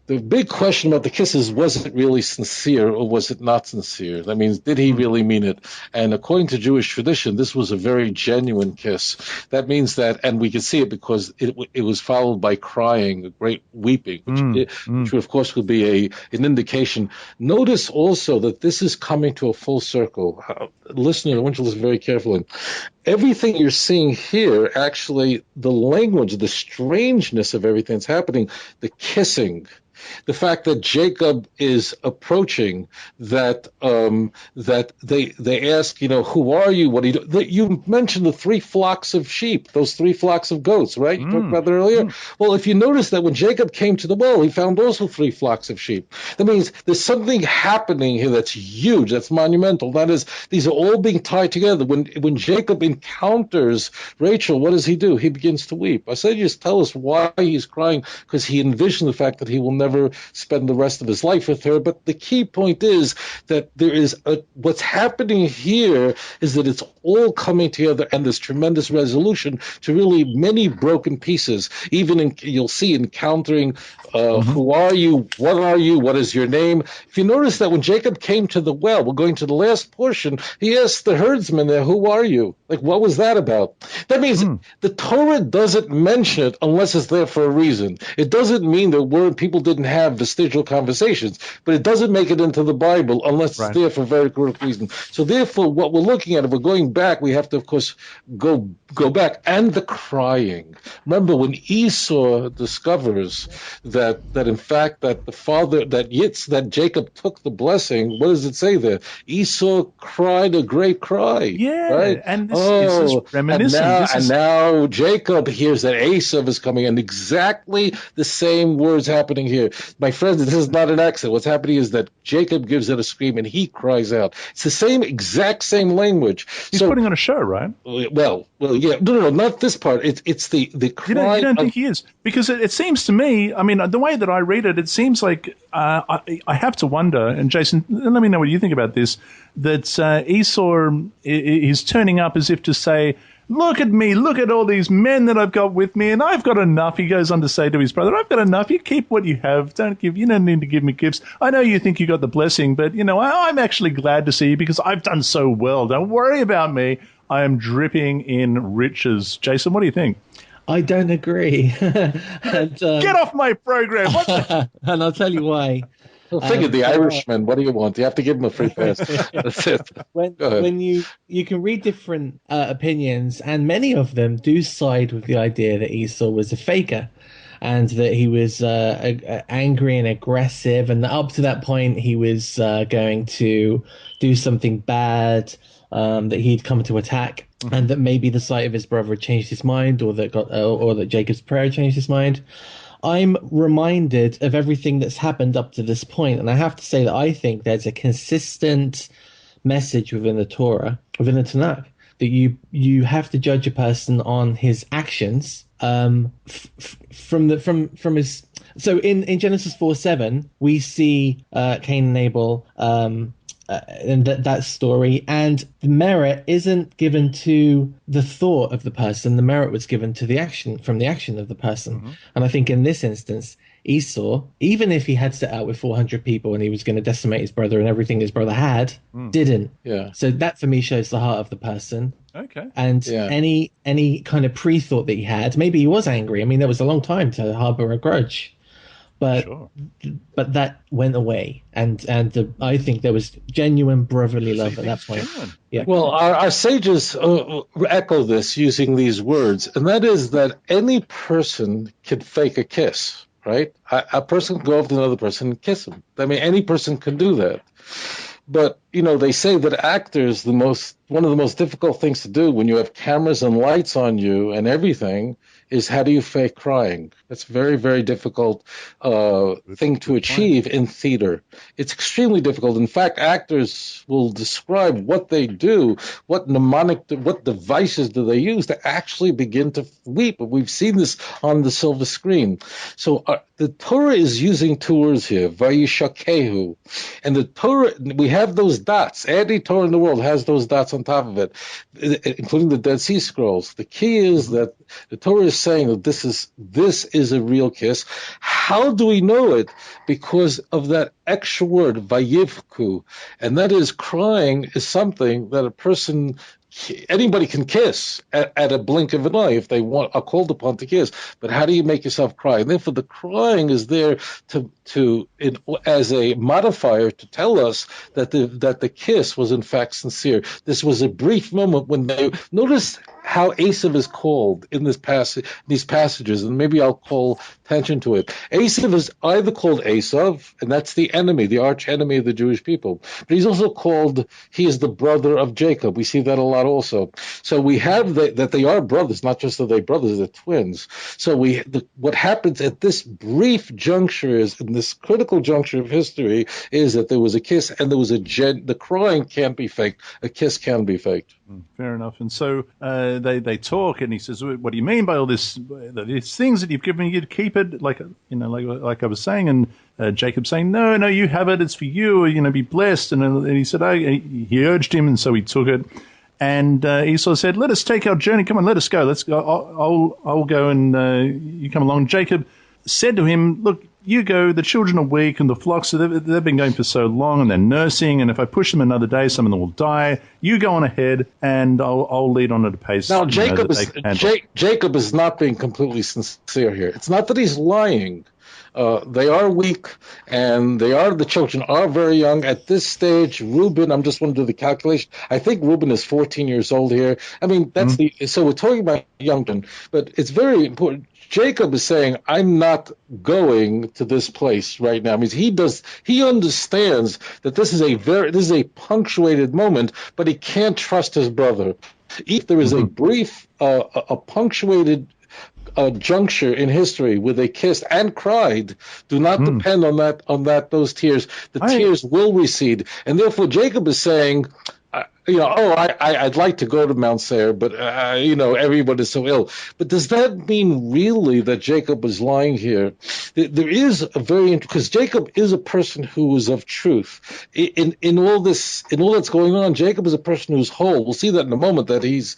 The big question about the kisses, was it really sincere or was it not sincere? That means, did he really mean it? And according to Jewish tradition, this was a very genuine kiss. That means that, and we can see it because it was followed by crying, a great weeping, which of course would be an indication. Notice also that this is coming to a full circle. Listener, I want you to listen very carefully. Everything you're seeing here, actually, the language, the strangeness of everything that's happening, the kissing, the fact that Jacob is approaching, that they ask, who are you? What do you do? You mentioned the 3 flocks of sheep, those 3 flocks of goats, right? You talked about that earlier. Well, if you notice that when Jacob came to the well, he found also 3 flocks of sheep. That means there's something happening here that's huge, that's monumental. That is, these are all being tied together. When Jacob encounters Rachel, what does he do? He begins to weep. I said, just tell us why he's crying, because he envisioned the fact that he will never never spend the rest of his life with her. But the key point is that there is what's happening here is that it's all coming together, and this tremendous resolution to really many broken pieces. Even you'll see encountering who are you, what is your name. If you notice that when Jacob came to the well, we're going to the last portion, he asked the herdsman there, who are you? Like, what was that about? That means the Torah doesn't mention it unless it's there for a reason. It doesn't mean that people didn't have vestigial conversations, but it doesn't make it into the Bible unless it's there for a very correct reason. So therefore, what we're looking at, if we're going back, we have to, of course, go back. And the crying. Remember, when Esau discovers that in fact that the father, that Jacob took the blessing, what does it say there? Esau cried a great cry. Yeah, right? and this is reminiscent. And now Jacob hears that Esau is coming, and exactly the same words happening here. My friends, this is not an accident. What's happening is that Jacob gives it a scream and he cries out. It's the exact same language. He's putting on a show, right? Well, yeah. No, not this part. It's the cry. You don't think he is? Because it seems to me, I mean, the way that I read it, it seems like I have to wonder, and Jason, let me know what you think about this, that Esau is turning up as if to say, look at me, look at all these men that I've got with me, and I've got enough. He goes on to say to his brother, I've got enough. You keep what you have. You don't need to give me gifts. I know you think you got the blessing, but, I'm actually glad to see you because I've done so well. Don't worry about me. I am dripping in riches. Jason, what do you think? I don't agree. Get off my program. And I'll tell you why. Well, figure the Irishman. What do you want? You have to give him a free pass. That's it. When you can read different opinions, and many of them do side with the idea that Esau was a faker, and that he was angry and aggressive, and up to that point he was going to do something bad, that he'd come to attack. And that maybe the sight of his brother had changed his mind, or that Jacob's prayer changed his mind. I'm reminded of everything that's happened up to this point, and I have to say that I think there's a consistent message within the Torah, within the Tanakh, that you have to judge a person on his actions from his. So in Genesis 4:7, we see Cain and Abel. And that story, and the merit isn't given to the thought of the person. The merit was given to the action, from the action of the person. And I think in this instance, Esau, even if he had set out with 400 people and he was going to decimate his brother and everything his brother had, didn't. Yeah. So that for me shows the heart of the person. Okay. And any kind of pre-thought that he had, maybe he was angry. I mean, there was a long time to harbor a grudge. But that went away, and I think there was genuine brotherly love at that point. Yeah. Well, our sages echo this using these words, and that is that any person can fake a kiss, right? A person can go up to another person and kiss him. I mean, any person can do that. But, they say that actors, one of the most difficult things to do when you have cameras and lights on you and everything is how do you fake crying? That's a very, very difficult thing to achieve in theater. It's extremely difficult. In fact, actors will describe what they do, what devices do they use to actually begin to weep. We've seen this on the silver screen. So the Torah is using two words here, Vayishlach, and the Torah, we have those dots. Every Torah in the world has those dots on top of it, including the Dead Sea Scrolls. The key is that the Torah is saying that this is a real kiss. How do we know it? Because of that extra word, vayivku, and that is crying is something that anybody can kiss at a blink of an eye if they are called upon to kiss. But how do you make yourself cry? And therefore, the crying is there as a modifier to tell us that the kiss was in fact sincere. This was a brief moment when they notice how Esau is called in these passages, and maybe I'll call attention to it. Esau is either called Esau, and that's the enemy, the arch enemy of the Jewish people, but he's also called, he is the brother of Jacob. We see that a lot also. So we have that they are brothers, not just that they're brothers, they're twins. So what happens at this brief juncture in this critical juncture of history is that there was a kiss, and there was the crying can't be faked. A kiss can be faked. Fair enough. And so they talk, and he says, "What do you mean by all these things that you've given me? You'd keep it, like I was saying." And Jacob saying, "No, you have it. It's for you. Be blessed." And he said, he urged him, and so he took it. And Esau said, "Let us take our journey. Come on, let us go. Let's go. I'll go, and you come along." Jacob said to him, "Look, you go. The children are weak, and the flocks, they've been going for so long, and they're nursing. And if I push them another day, some of them will die. You go on ahead, and I'll lead on at a pace." Now, Jacob is not being completely sincere here. It's not that he's lying. They are weak, and the children are very young. At this stage, Reuben, I'm just going to do the calculation. I think Reuben is 14 years old here. I mean, so we're talking about young children, but it's very important. Jacob is saying, "I'm not going to this place right now." I mean, he understands that this is a punctuated moment, but he can't trust his brother. If there is a brief, a punctuated juncture in history where they kissed and cried, do not depend on those tears. The tears will recede, and therefore Jacob is saying, I'd like to go to Mount Seir, but everyone is so ill. But does that mean really that Jacob is lying here? There is because Jacob is a person who is of truth. In all that's going on, Jacob is a person who's whole. We'll see that in a moment. That he's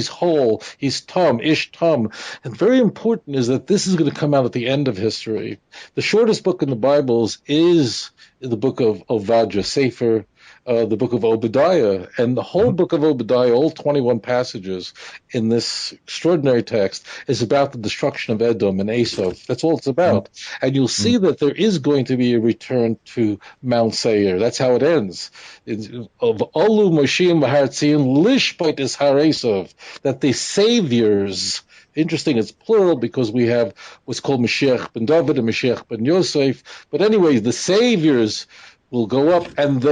whole. He's ish tam, and very important is that this is going to come out at the end of history. The shortest book in the Bibles is the book of Vajra Sefer. The book of Obadiah, and the whole book of Obadiah, all 21 passages in this extraordinary text, is about the destruction of Edom and Esau. That's all it's about. And you'll see that there is going to be a return to Mount Seir. That's how it ends. Of Olu Moshiim V'Hartziim Lishpait is Har Esau, that the saviors. Interesting, it's plural because we have what's called Mashiach ben David and Mashiach ben Yosef. But anyway, the saviors will go up, and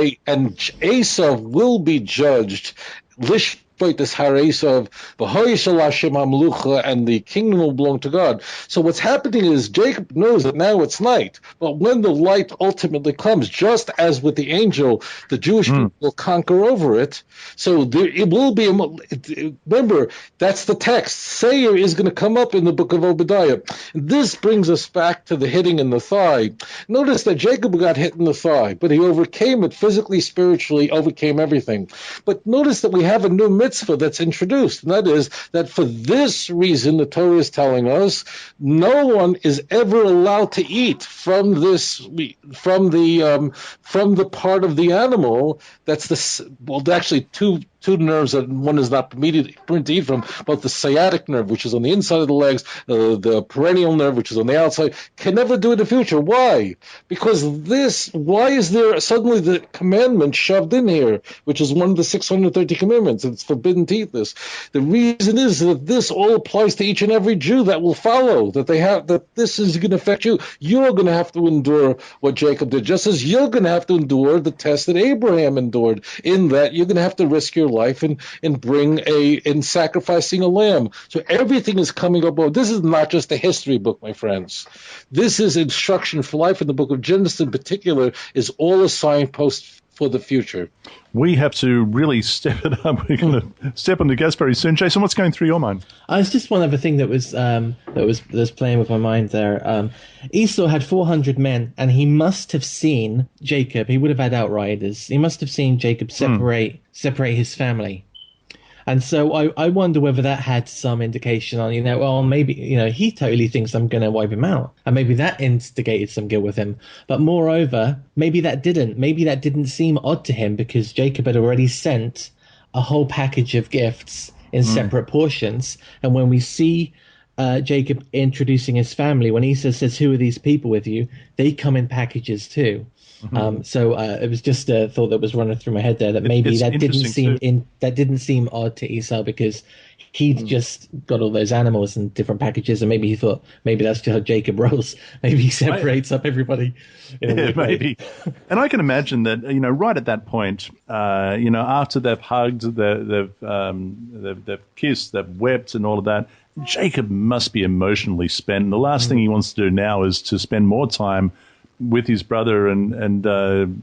Esau will be judged. This Har Esau, and the kingdom will belong to God. So what's happening is Jacob knows that now it's night, but when the light ultimately comes, just as with the angel, the Jewish people will conquer over it. So it will be. Remember, that's the text. Seir is going to come up in the book of Obadiah. This brings us back to the hitting in the thigh. Notice that Jacob got hit in the thigh, but he overcame it physically, spiritually, overcame everything. But notice that we have a new mitzvah that's introduced, and that is that for this reason, the Torah is telling us, no one is ever allowed to eat from the part of the animal that's actually two nerves that one is not permitted to eat from, both the sciatic nerve, which is on the inside of the legs, the perennial nerve, which is on the outside, can never do it in the future. Why? Because why is there suddenly the commandment shoved in here, which is one of the 630 commandments? It's forbidden to eat this. The reason is that this all applies to each and every Jew that will follow, that this is going to affect you. You're going to have to endure what Jacob did, just as you're going to have to endure the test that Abraham endured, in that you're going to have to risk your life in sacrificing a lamb. So everything is coming up. This is not just a history book, my friends. This is instruction for life, and the book of Genesis in particular is all a signpost for the future. We have to really step it up. We're going to step on the gas very soon. Jason, what's going through your mind? It's just one other thing that was playing with my mind there. Esau had 400 men, and he must have seen Jacob. He would have had outriders. He must have seen Jacob separate his family. And so I wonder whether that had some indication on, maybe, he totally thinks I'm going to wipe him out. And maybe that instigated some guilt with him. But moreover, maybe that didn't. Maybe that didn't seem odd to him because Jacob had already sent a whole package of gifts in separate portions. And when we see Jacob introducing his family, when Esau says, "Who are these people with you?" they come in packages too. So it was just a thought that was running through my head there, that maybe that didn't seem odd to Esau because he'd just got all those animals in different packages, and maybe he thought maybe that's just how Jacob rolls. Maybe he separates up everybody. Maybe. And I can imagine that right at that point, after they've hugged, they've kissed, they've wept, and all of that, Jacob must be emotionally spent. And the last thing he wants to do now is to spend more time with his brother and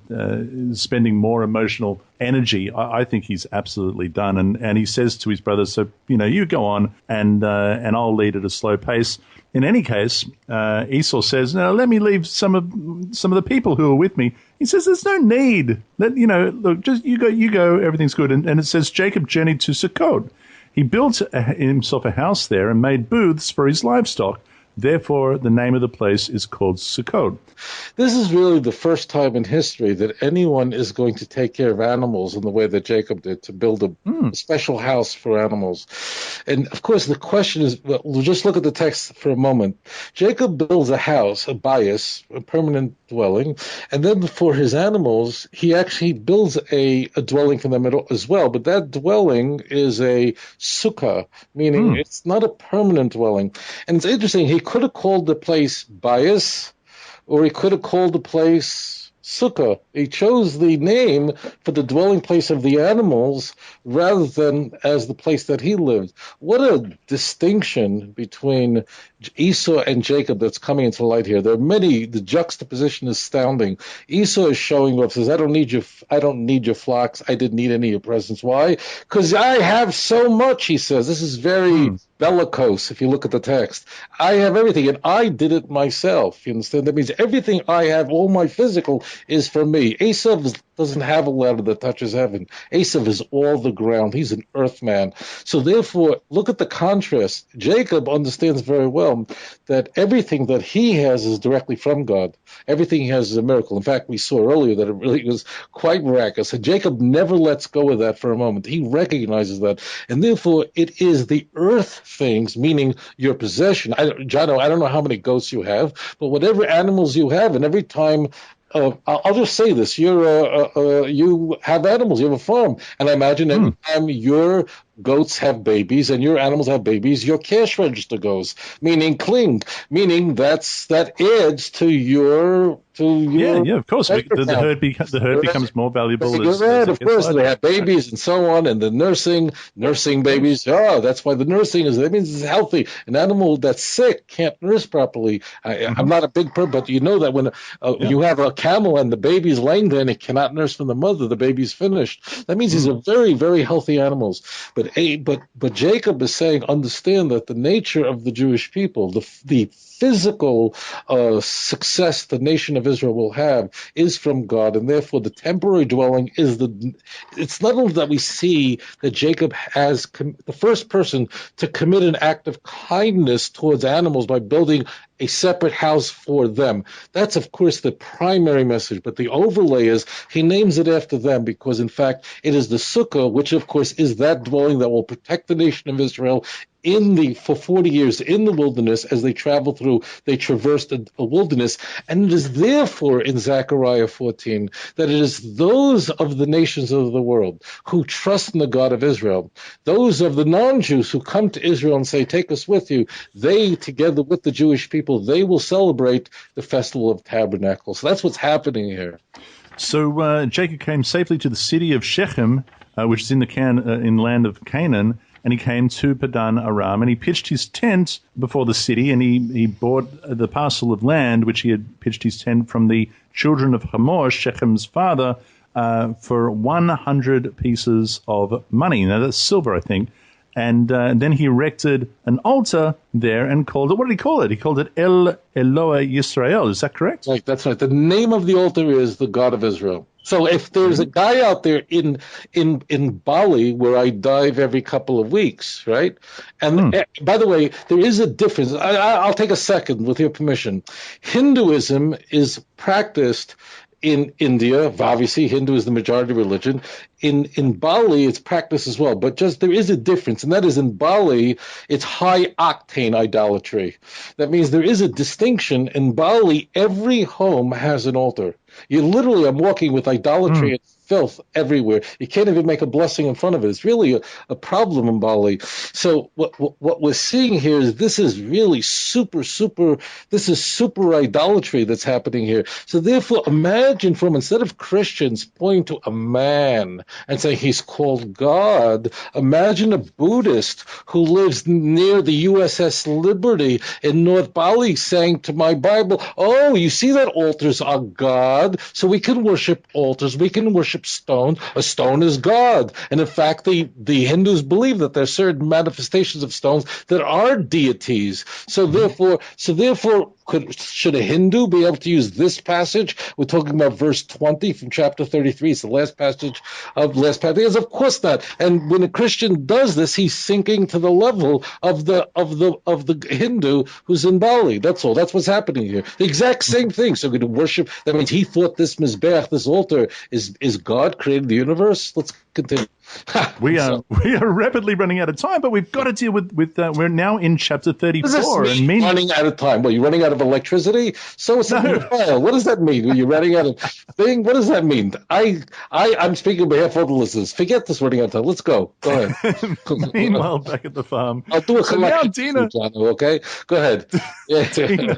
spending more emotional energy, I think he's absolutely done. And he says to his brother, so, you go on and I'll lead at a slow pace. In any case, Esau says, no, let me leave some of the people who are with me. He says, there's no need. Look, just you go, everything's good. And it says Jacob journeyed to Succoth. He built himself a house there and made booths for his livestock. Therefore, the name of the place is called Succoth. This is really the first time in history that anyone is going to take care of animals in the way that Jacob did, to build a special house for animals. And, of course, the question is, we'll just look at the text for a moment. Jacob builds a house, a bayis, a permanent dwelling, and then for his animals, he actually builds a dwelling for them as well. But that dwelling is a sukkah, meaning it's not a permanent dwelling. And it's interesting, he could have called the place bayis, or he could have called the place Succoth. He chose the name for the dwelling place of the animals rather than as the place that he lived. What a distinction between Esau and Jacob that's coming into light here. There are many. The juxtaposition is astounding. Esau is showing off, says, I don't need your flocks. I didn't need any of your presents. Why? Because I have so much, he says. This is very bellicose, if you look at the text. I have everything, and I did it myself. You understand? That means everything I have, all my physical, is for me. Esau doesn't have a ladder that touches heaven. Esau is all the ground. He's an earthman. So therefore, look at the contrast. Jacob understands very well that everything that he has is directly from God. Everything he has is a miracle. In fact, we saw earlier that it really was quite miraculous. And Jacob never lets go of that for a moment. He recognizes that. And therefore, it is the earth things, meaning your possession. Jono, I don't know how many goats you have, but whatever animals you have, and every time I'll just say this: you have animals, you have a farm, and I imagine every time your goats have babies and your animals have babies, your cash register goes, meaning that adds to your. Yeah, of course. The herd becomes more valuable. Of course, they have babies and so on, and the nursing babies. Oh, that's why the nursing is. That means it's healthy. An animal that's sick can't nurse properly. I'm not a big person, but you know that when you have a camel and the baby's laying there and it cannot nurse from the mother, the baby's finished. That means these are very, very healthy animals. But Jacob is saying, understand that the nature of the Jewish people, the physical success the nation of Israel will have is from God, and therefore the temporary dwelling is it's not only that we see that Jacob has the first person to commit an act of kindness towards animals by building a separate house for them. That's, of course, the primary message, but the overlay is he names it after them because, in fact, it is the sukkah, which, of course, is that dwelling that will protect the nation of Israel for 40 years in the wilderness as they traversed a wilderness. And it is therefore in Zechariah 14 that it is those of the nations of the world who trust in the God of Israel, those of the non-Jews who come to Israel and say, take us with you, they, together with the Jewish people, they will celebrate the Festival of Tabernacles. So that's what's happening here. So Jacob came safely to the city of Shechem, which is in the land of Canaan, and he came to Padan Aram, and he pitched his tent before the city, and he bought the parcel of land which he had pitched his tent from the children of Hamor, Shechem's father, for 100 pieces of money. Now, that's silver, I think. And then he erected an altar there and called it, what did he call it? He called it El Eloah Yisrael. Is that correct? Right, that's right. The name of the altar is the God of Israel. So if there's a guy out there in Bali where I dive every couple of weeks, right? And by the way, there is a difference. I'll take a second with your permission. Hinduism is practiced in India. Obviously, Hindu is the majority religion. In Bali, it's practiced as well. But just there is a difference, and that is in Bali, it's high-octane idolatry. That means there is a distinction. In Bali, every home has an altar. You literally are walking with idolatry filth everywhere. You can't even make a blessing in front of it. It's really a problem in Bali. So what we're seeing here is this is really super idolatry that's happening here. So therefore, imagine instead of Christians pointing to a man and saying he's called God, imagine a Buddhist who lives near the USS Liberty in North Bali saying to my Bible, oh, you see that altars are God, so we can worship altars, we can worship stone. A stone is God. And in fact, the Hindus believe that there are certain manifestations of stones that are deities. So therefore, should a Hindu be able to use this passage? We're talking about verse 20 from chapter 33. It's the last passage. Yes, of course not. And when a Christian does this, he's sinking to the level of the Hindu who's in Bali. That's all. That's what's happening here. The exact same thing. So we're going to worship. That means he thought this mizbeach, this altar, is God created the universe. Let's continue. We are rapidly running out of time, but we've got to deal with we're now in chapter 34. And running out of time? Well, you're running out of electricity? So it's not a file. What does that mean? Are you running out of thing? What does that mean? I'm speaking on behalf of all the listeners. Forget this running out of time. Let's go. Go ahead. Meanwhile, back at the farm. I'll do a collection. Now, Dina, okay? Go ahead. Yeah.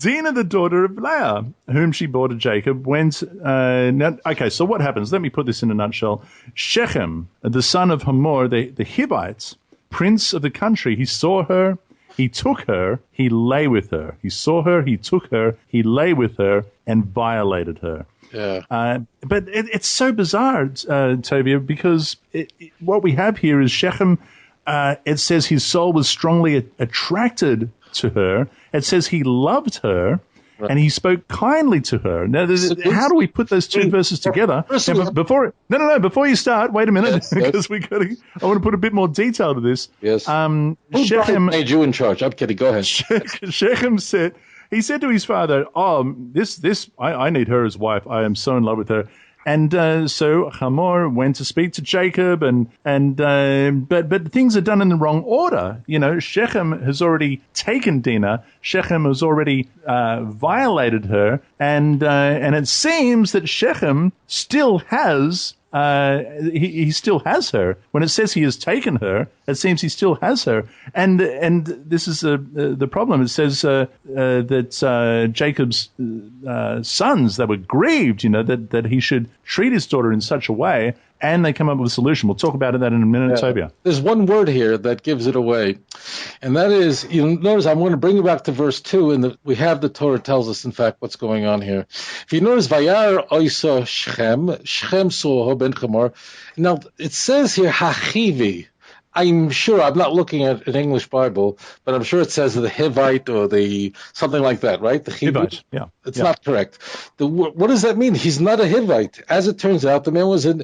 Dinah, the daughter of Leah, whom she bore to Jacob, went... okay, so what happens? Let me put this in a nutshell. Shechem, the son of Hamor, the Hivites, prince of the country, he saw her, he took her, he lay with her. He saw her, he took her, he lay with her, and violated her. Yeah. But it's so bizarre, Tovia, because what we have here is Shechem, it says his soul was strongly attracted to her. It says he loved her, and he spoke kindly to her. Now, how do we put those two verses together? Now, before you start, wait a minute, because I want to put a bit more detail to this. Yes. Shechem made you in charge. I'm kidding. Go ahead. Shechem said to his father, "Oh, I need her as wife. I am so in love with her." And so Hamor went to speak to Jacob, but things are done in the wrong order. You know, Shechem has already taken Dinah. Shechem has already violated her, and it seems that Shechem still has. He still has her. When it says he has taken her, it seems he still has her. And this is the problem. It says that Jacob's sons, they were grieved, that he should treat his daughter in such a way, and they come up with a solution. We'll talk about that in a minute, Tovia. There's one word here that gives it away, and that is, notice I'm going to bring you back to verse 2, and we have the Torah tells us, in fact, what's going on here. If you notice, Vayar Esau Shechem saw ben Hamor. Now, it says here, Hachivi. I'm sure, I'm not looking at an English Bible, but I'm sure it says the Hivite or the something like that, right? The Hivite, yeah. It's not correct. What does that mean? He's not a Hivite. As it turns out, the man was an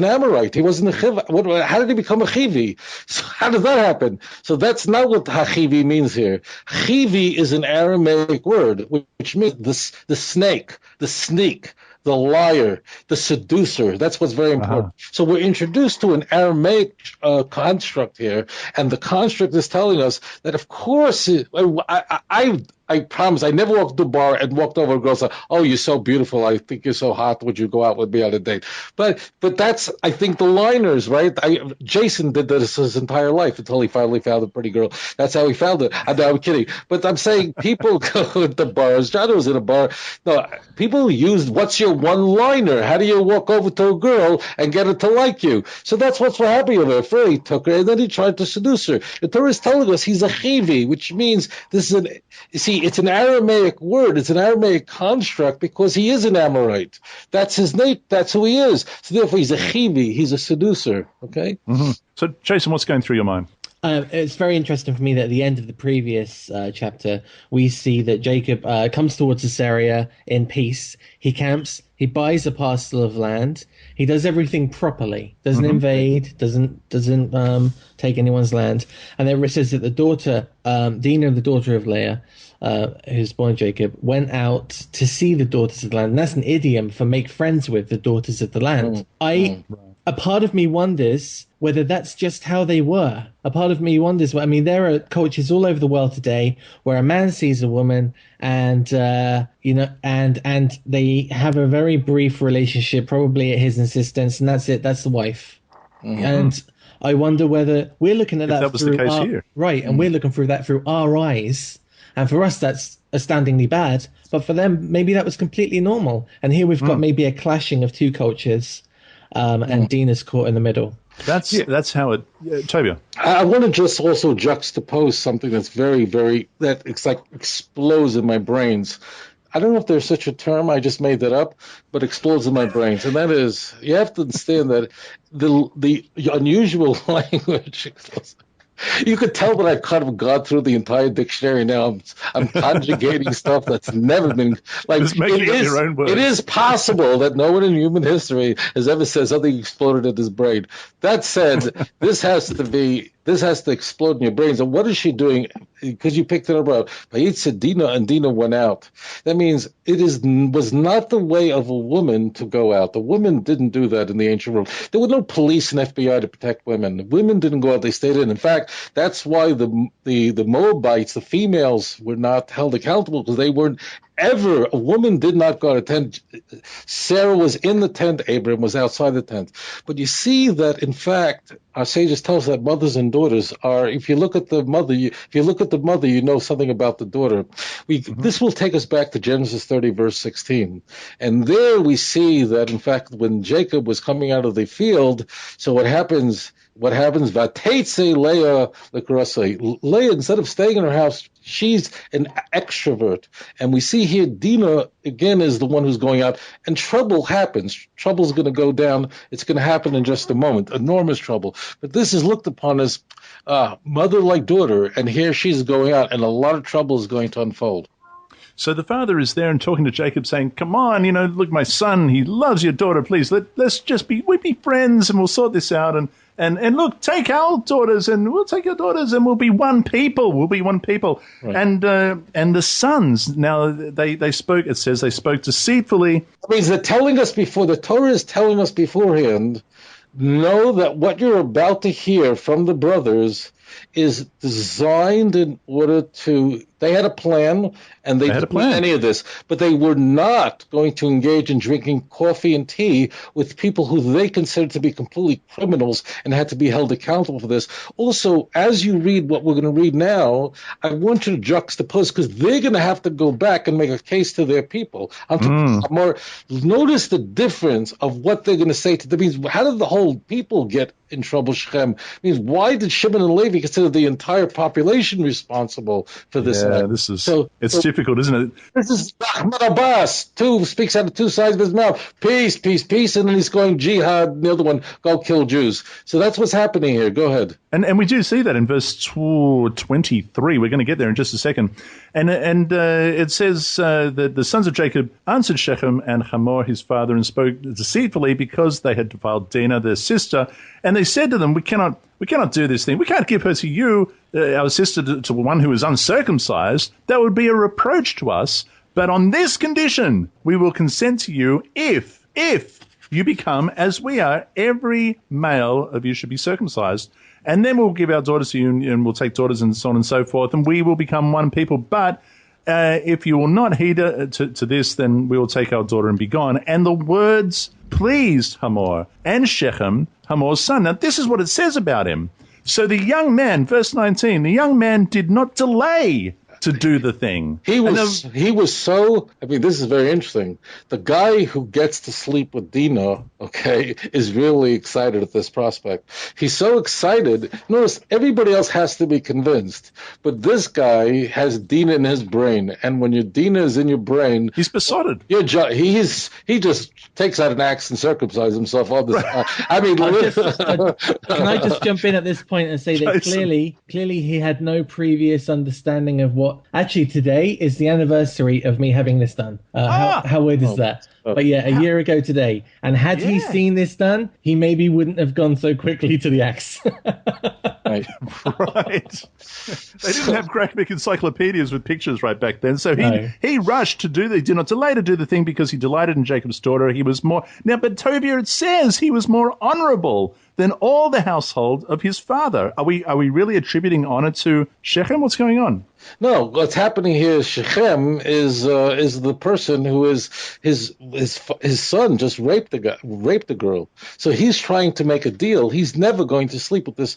Amorite. He wasn't a Hivite. How did he become a Chivi? So how did that happen? So that's not what Hachivi means here. Chivi is an Aramaic word, which means the snake, the sneak, the liar, the seducer. That's what's very important. So we're introduced to an Aramaic construct here, and the construct is telling us that, of course, I promise I never walked to a bar and walked over a girl and said, "Oh, you're so beautiful. I think you're so hot. Would you go out with me on a date?" But that's, I think, the liners, right? Jason did this his entire life until he finally found a pretty girl. That's how he found it. I'm kidding. But I'm saying people go to bars. John was in a bar. No, people used, what's your one-liner? How do you walk over to a girl and get her to like you? So that's what's happening over there. First he took her, and then he tried to seduce her. The Torah is telling us he's a chivi, which means it's an Aramaic word. It's an Aramaic construct because he is an Amorite. That's his name. That's who he is. So therefore, he's a chivi. He's a seducer. Okay? Mm-hmm. So, Jason, what's going through your mind? It's very interesting for me that at the end of the previous chapter, we see that Jacob comes towards this area in peace. He camps. He buys a parcel of land. He does everything properly. Doesn't invade. Doesn't take anyone's land. And then it says that the daughter, Dinah, the daughter of Leah, who's born Jacob, went out to see the daughters of the land. And that's an idiom for make friends with the daughters of the land. a part of me wonders whether that's just how they were. A part of me wonders, I mean, there are cultures all over the world today where a man sees a woman and, and they have a very brief relationship, probably at his insistence, and that's it. That's the wife. Mm-hmm. And I wonder whether we're looking at that was the case here. Right, and we're looking through that through our eyes. And for us, that's astoundingly bad. But for them, maybe that was completely normal. And here we've got maybe a clashing of two cultures, and Dinah's caught in the middle. That's how it. Tovia. I want to just also juxtapose something that's very, very that it's like explodes in my brains. I don't know if there's such a term. I just made that up, but explodes in my brains, and that is you have to understand that the unusual language. You could tell that I've kind of gone through the entire dictionary now. I'm conjugating stuff that's never been like. Just making up your own words. It is possible that no one in human history has ever said something exploded in his brain. That said, this has to explode in your brains. And what is she doing? Because you picked it up. Vayitze Dinah, and Dinah went out. That means was not the way of a woman to go out. The women didn't do that in the ancient world. There were no police and FBI to protect women. Women didn't go out; they stayed in. In fact, that's why the Moabites, the females, were not held accountable because they weren't ever. A woman did not go to a tent. Sarah was in the tent. Abraham was outside the tent. But you see that, in fact, our sages tell us that mothers and daughters are. If you look at the mother, you know something about the daughter. This will take us back to Genesis 30, verse 16, and there we see that, in fact, when Jacob was coming out of the field, so what happens? Vatetze Leah Lekarasei. Leah, instead of staying in her house, she's an extrovert. And we see here Dinah, again, is the one who's going out. And trouble happens. Trouble's going to go down. It's going to happen in just a moment. Enormous trouble. But this is looked upon as mother like daughter. And here she's going out, and a lot of trouble is going to unfold. So the father is there and talking to Jacob, saying, "Come on, look, my son, he loves your daughter. Please, let's just be friends, and we'll sort this out. And look, take our daughters, and we'll take your daughters, and we'll be one people. We'll be one people." Right. And the sons, now they spoke. It says they spoke deceitfully. That means they're telling us before. The Torah is telling us beforehand. Know that what you're about to hear from the brothers is designed in order to. They had a plan, and they didn't do any of this, but they were not going to engage in drinking coffee and tea with people who they considered to be completely criminals and had to be held accountable for this. Also, as you read what we're going to read now, I want you to juxtapose, because they're going to have to go back and make a case to their people. Notice the difference of what they're going to say to them. Means, how did the whole people get in trouble, Shechem? Means, why did Simeon and Levi consider the entire population responsible for this? Yeah, it's difficult, isn't it? This is Ahmad Abbas, speaks out of two sides of his mouth. Peace, peace, peace, and then he's going jihad, and the other one, go kill Jews. So that's what's happening here. Go ahead. And we do see that in verse 23. We're going to get there in just a second. And it says that the sons of Jacob answered Shechem and Hamor his father and spoke deceitfully because they had defiled Dinah their sister. And they said to them, we cannot do this thing. We can't give her to you, our sister, to one who is uncircumcised. That would be a reproach to us. But on this condition, we will consent to you if you become as we are. Every male of you should be circumcised. And then we'll give our daughters to you, and we'll take daughters and so on and so forth, and we will become one people. But if you will not heed to this, then we will take our daughter and be gone. And the words pleased Hamor and Shechem, Hamor's son. Now, this is what it says about him. So the young man, verse 19, the young man did not delay to do the thing. He was so, this is very interesting. The guy who gets to sleep with Dinah, is really excited at this prospect. He's so excited. Notice, everybody else has to be convinced, but this guy has Dinah in his brain, and when your Dinah is in your brain, he's besotted. He just takes out an axe and circumcises himself all the time. Can I just jump in at this point and say that clearly he had no previous understanding of what. Actually, today is the anniversary of me having this done. How weird is that? But yeah, a year ago today. And had he seen this done, he maybe wouldn't have gone so quickly to the axe. Right. Right. They didn't have great big encyclopedias with pictures right back then. So he rushed to do he did not delay to do the thing because he delighted in Jacob's daughter. He was more now, but Tovia, it says he was more honorable than all the household of his father. Are we really attributing honor to Shechem? What's going on? No, what's happening here is Shechem is the person who is his son just raped the girl. So he's trying to make a deal. He's never going to sleep with this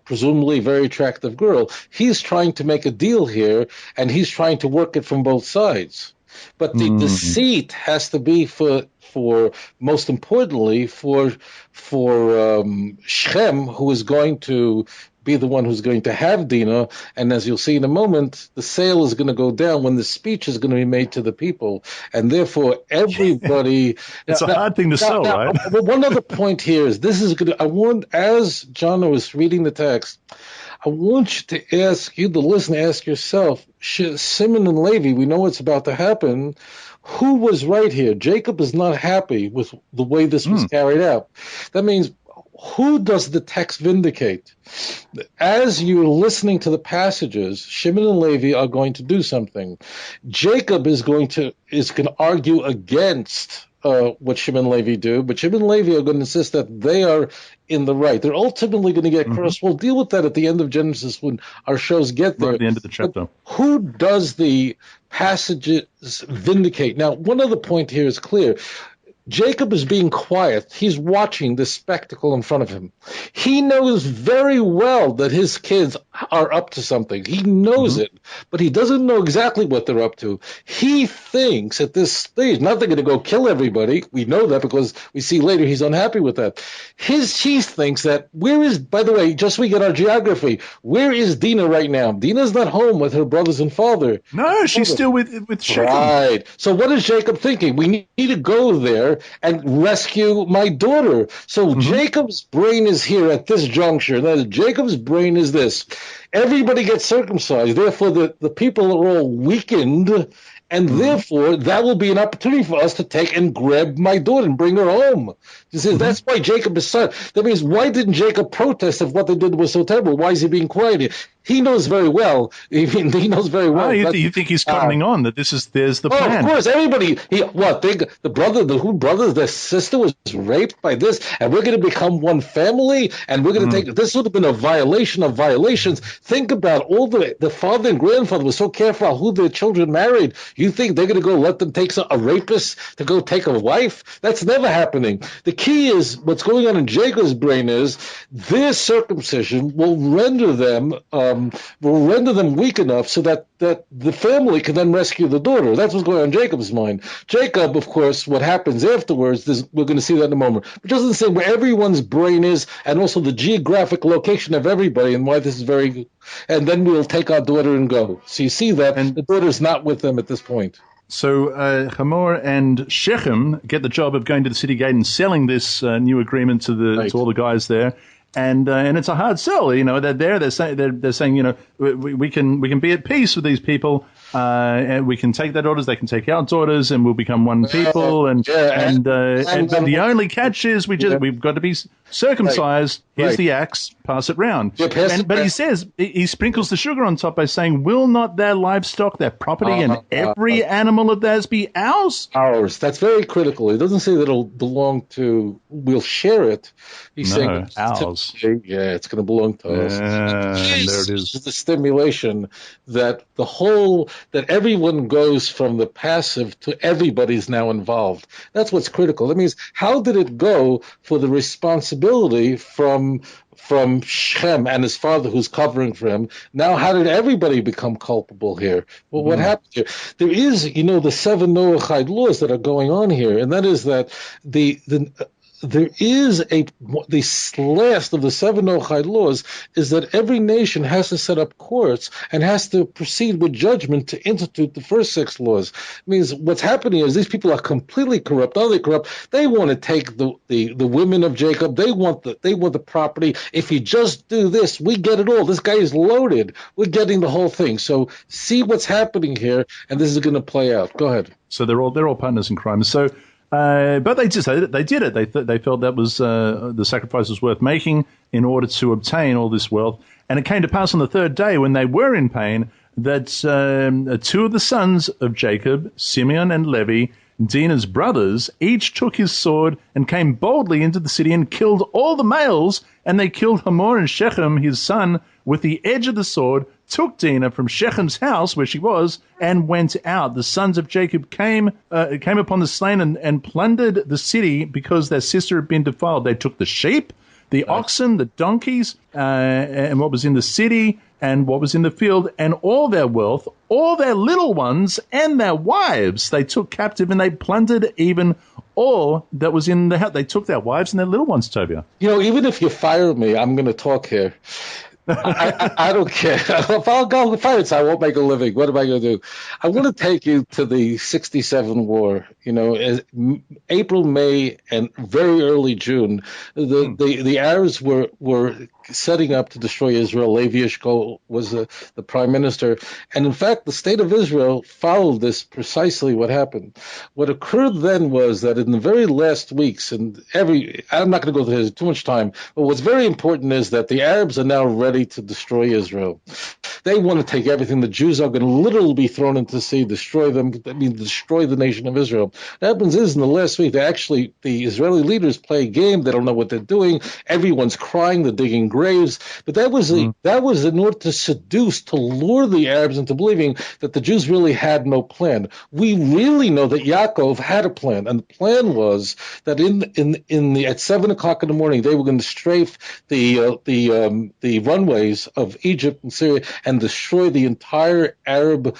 presumably very attractive girl. He's trying to make a deal here, and he's trying to work it from both sides. But the deceit has to be for most importantly for Shechem, who is going to be the one who's going to have Dinah, and as you'll see in a moment, the sale is going to go down when the speech is going to be made to the people, and therefore everybody. It's a hard thing to sell, right? Well, one other point here is this is good. I want, as John was reading the text, I want you to ask, you the listener, ask yourself, Simeon and Levi, we know what's about to happen. Who was right here? Jacob is not happy with the way this was carried out. That means, who does the text vindicate? As you're listening to the passages, Shimon and Levi are going to do something. Jacob is going to argue against what Shimon and Levi do, but Shimon and Levi are going to insist that they are in the right. They're ultimately going to get cursed. We'll deal with that at the end of Genesis when our shows get there. Right at the end of the chapter. But who does the passages vindicate? Now, one other point here is clear. Jacob is being quiet. He's watching this spectacle in front of him. He knows very well that his kids are up to something. He knows it, but he doesn't know exactly what they're up to. He thinks at this stage, not they're going to go kill everybody. We know that because we see later he's unhappy with that. He thinks that by the way, just so we get our geography, where is Dinah right now? Dinah's not home with her brothers and father. No, she's still with Shechem. Right. So what is Jacob thinking? We need to go there and rescue my daughter. So Jacob's brain is here at this juncture. That is, Jacob's brain is this. Everybody gets circumcised. Therefore, the people are all weakened, and therefore that will be an opportunity for us to take and grab my daughter and bring her home. He says that's why Jacob is son. That means, why didn't Jacob protest if what they did was so terrible? Why is he being quiet? He knows very well. He knows very well. You think he's commenting on that? There's the plan. Of course, everybody. The sister was raped by this, and we're going to become one family, and we're going to take. This would have been a violation of violations. Think about all the father and grandfather was so careful who their children married. You think they're going to go let them take a rapist to go take a wife? That's never happening. The key is what's going on in Jacob's brain is their circumcision will render them weak enough so that the family can then rescue the daughter. That's what's going on in Jacob's mind. Jacob, of course, what happens afterwards, we're going to see that in a moment, but doesn't say where everyone's brain is and also the geographic location of everybody and why this is very good. And then we'll take our daughter and go. So you see that, and the daughter's not with them at this point. So Hamor and Shechem get the job of going to the city gate and selling this new agreement to all the guys there. And it's a hard sell, They're saying, we can be at peace with these people, and we can take their daughters, they can take our daughters, and we'll become one people. But the only catch is we've got to be circumcised. Here's the axe, pass it round. But he says he sprinkles the sugar on top by saying, "Will not their livestock, their property, and every animal of theirs be ours?" Ours. That's very critical. It doesn't say that it'll belong to. We'll share it. He's saying ours. Yeah, it's going to belong to us. And there it is. The stimulation that that everyone goes from the passive to everybody's now involved. That's what's critical. That means, how did it go for the responsibility from Shechem and his father who's covering for him? Now, how did everybody become culpable here? Well, what happened here? There is, the 7 Noahide laws that are going on here, and that is that there is the last of the 7 Noahide laws is that every nation has to set up courts and has to proceed with judgment to institute the first 6 laws. It means what's happening is these people are completely corrupt. Are they corrupt? They want to take the women of Jacob. They want the property. If you just do this, we get it all. This guy is loaded. We're getting the whole thing. So see what's happening here, and this is going to play out. Go ahead. So they're all partners in crime. So But they did it. They felt that was the sacrifice was worth making in order to obtain all this wealth. And it came to pass on the third day, when they were in pain, that two of the sons of Jacob, Simeon and Levi, Dinah's brothers, each took his sword and came boldly into the city and killed all the males. And they killed Hamor and Shechem, his son, with the edge of the sword, took Dinah from Shechem's house where she was, and went out. The sons of Jacob came upon the slain and plundered the city because their sister had been defiled. They took the sheep, the oxen, the donkeys, and what was in the city and what was in the field, and all their wealth, all their little ones and their wives they took captive, and they plundered even all that was in the house. They took their wives and their little ones, Tovia. Even if you fire me, I'm going to talk here. I don't care. If I'll go fight, so I won't make a living. What am I going to do? I want to take you to the 67 war. April, May, and very early June, the Arabs were setting up to destroy Israel. Levi Eshkol was the prime minister. And in fact, the state of Israel followed this precisely what happened. What occurred then was that in the very last weeks, and I'm not going to go through too much time, but what's very important is that the Arabs are now ready to destroy Israel. They want to take everything. The Jews are going to literally be thrown into the sea, destroy them, destroy the nation of Israel. What happens is, in the last week, the Israeli leaders play a game. They don't know what they're doing. Everyone's crying. They're digging graves. But that was in order to seduce, to lure the Arabs into believing that the Jews really had no plan. We really know that Yaakov had a plan, and the plan was that at 7 o'clock in the morning they were going to strafe the runways of Egypt and Syria and destroy the entire Arab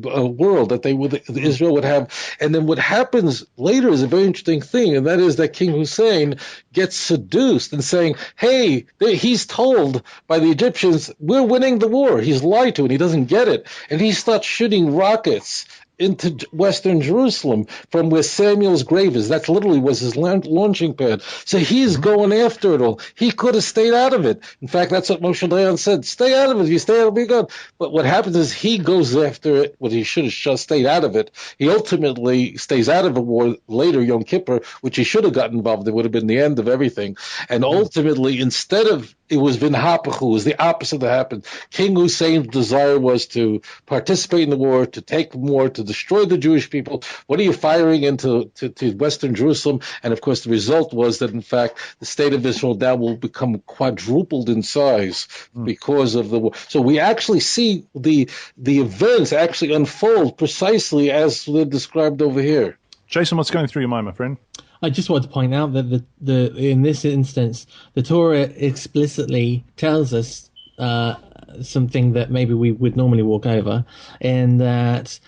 world that Israel would have. And then what happens later is a very interesting thing, and that is that King Hussein gets seduced and saying, hey, he's told by the Egyptians, we're winning the war. He's lied to, and he doesn't get it. And he starts shooting rockets into western Jerusalem from where Samuel's grave is. That literally was his launching pad. So he's going after it all. He could have stayed out of it. In fact, that's what Moshe Dayan said. Stay out of it. If you stay out of it, be good. But what happens is he goes after it. Well, he should have just stayed out of it. He ultimately stays out of a war later, Yom Kippur, which he should have gotten involved. It would have been the end of everything. And ultimately, instead of it was Vinhapachu, it was the opposite that happened. King Hussein's desire was to participate in the war, to take more, to destroy the Jewish people. What are you firing into to Western Jerusalem? And of course, the result was that, in fact, the state of Israel now will become quadrupled in size because of the war. So we actually see the events actually unfold precisely as they're described over here. Jason, what's going through your mind, my friend? I just want to point out that in this instance, the Torah explicitly tells us something that maybe we would normally walk over, and that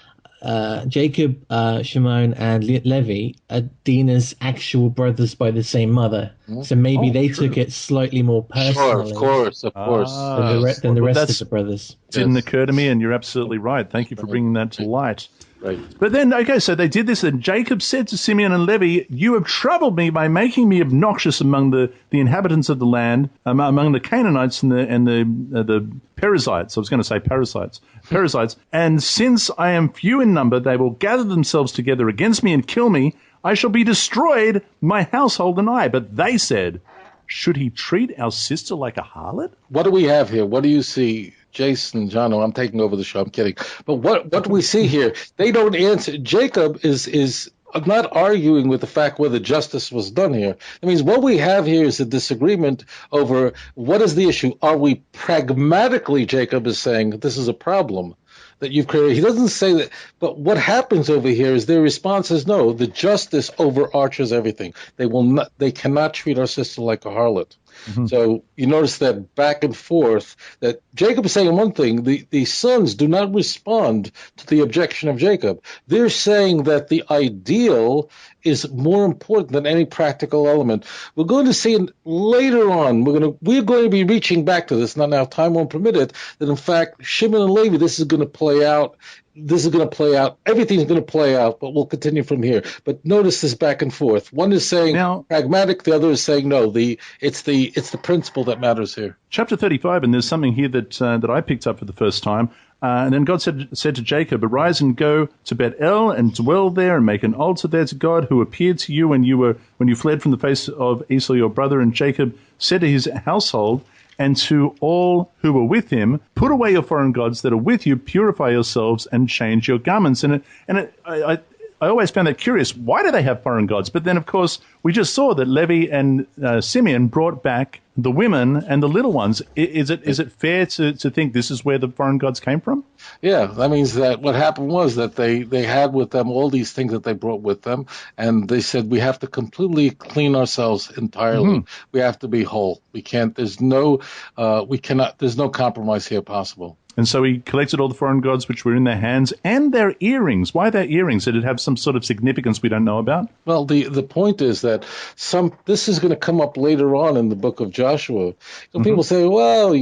Jacob, Shimon, and Levi are Dinah's actual brothers by the same mother. So maybe they took it slightly more personally. Of course. Than the rest of the brothers. Didn't occur to me, and you're absolutely right. Thank you for bringing that to light. Right. But then, okay, so they did this, and Jacob said to Simeon and Levi, you have troubled me by making me obnoxious among the inhabitants of the land, among the Canaanites and the Perizzites. I was going to say parasites. And since I am few in number, they will gather themselves together against me and kill me. I shall be destroyed, my household and I. But they said, should he treat our sister like a harlot? What do we have here? What do you see? Jason, Jono, I'm taking over the show. I'm kidding. But what do we see here? They don't answer. Jacob is not arguing with the fact whether justice was done here. That means what we have here is a disagreement over what is the issue. Are we pragmatically, Jacob is saying, this is a problem that you've created. He doesn't say that, but what happens over here is their response is no, the justice overarches everything. They cannot treat our sister like a harlot. Mm-hmm. So you notice that back and forth, that Jacob is saying one thing, the sons do not respond to the objection of Jacob. They're saying that the ideal is more important than any practical element. We're going to see later on, we're going to be reaching back to this, not now, time won't permit it, that in fact, Shimon and Levi, this is going to play out this is going to play out. Everything's going to play out, but we'll continue from here. But notice this back and forth. One is saying pragmatic, the other is saying no. It's the principle that matters here. Chapter 35, and there's something here that I picked up for the first time. And then God said to Jacob, "Arise and go to Bethel and dwell there and make an altar there to God who appeared to you when you fled from the face of Esau your brother." And Jacob said to his household and to all who were with him, "Put away your foreign gods that are with you, purify yourselves, and change your garments." I always found that curious. Why do they have foreign gods? But then, of course, we just saw that Levi and Simeon brought back the women and the little ones. Is it fair to think this is where the foreign gods came from? Yeah, that means that what happened was that they had with them all these things that they brought with them, and they said we have to completely clean ourselves entirely. Mm-hmm. We have to be whole. We can't. There's no compromise here possible. And so he collected all the foreign gods which were in their hands and their earrings. Why their earrings? Did it have some sort of significance we don't know about? Well, the point is that this is going to come up later on in the book of Joshua. People say, well,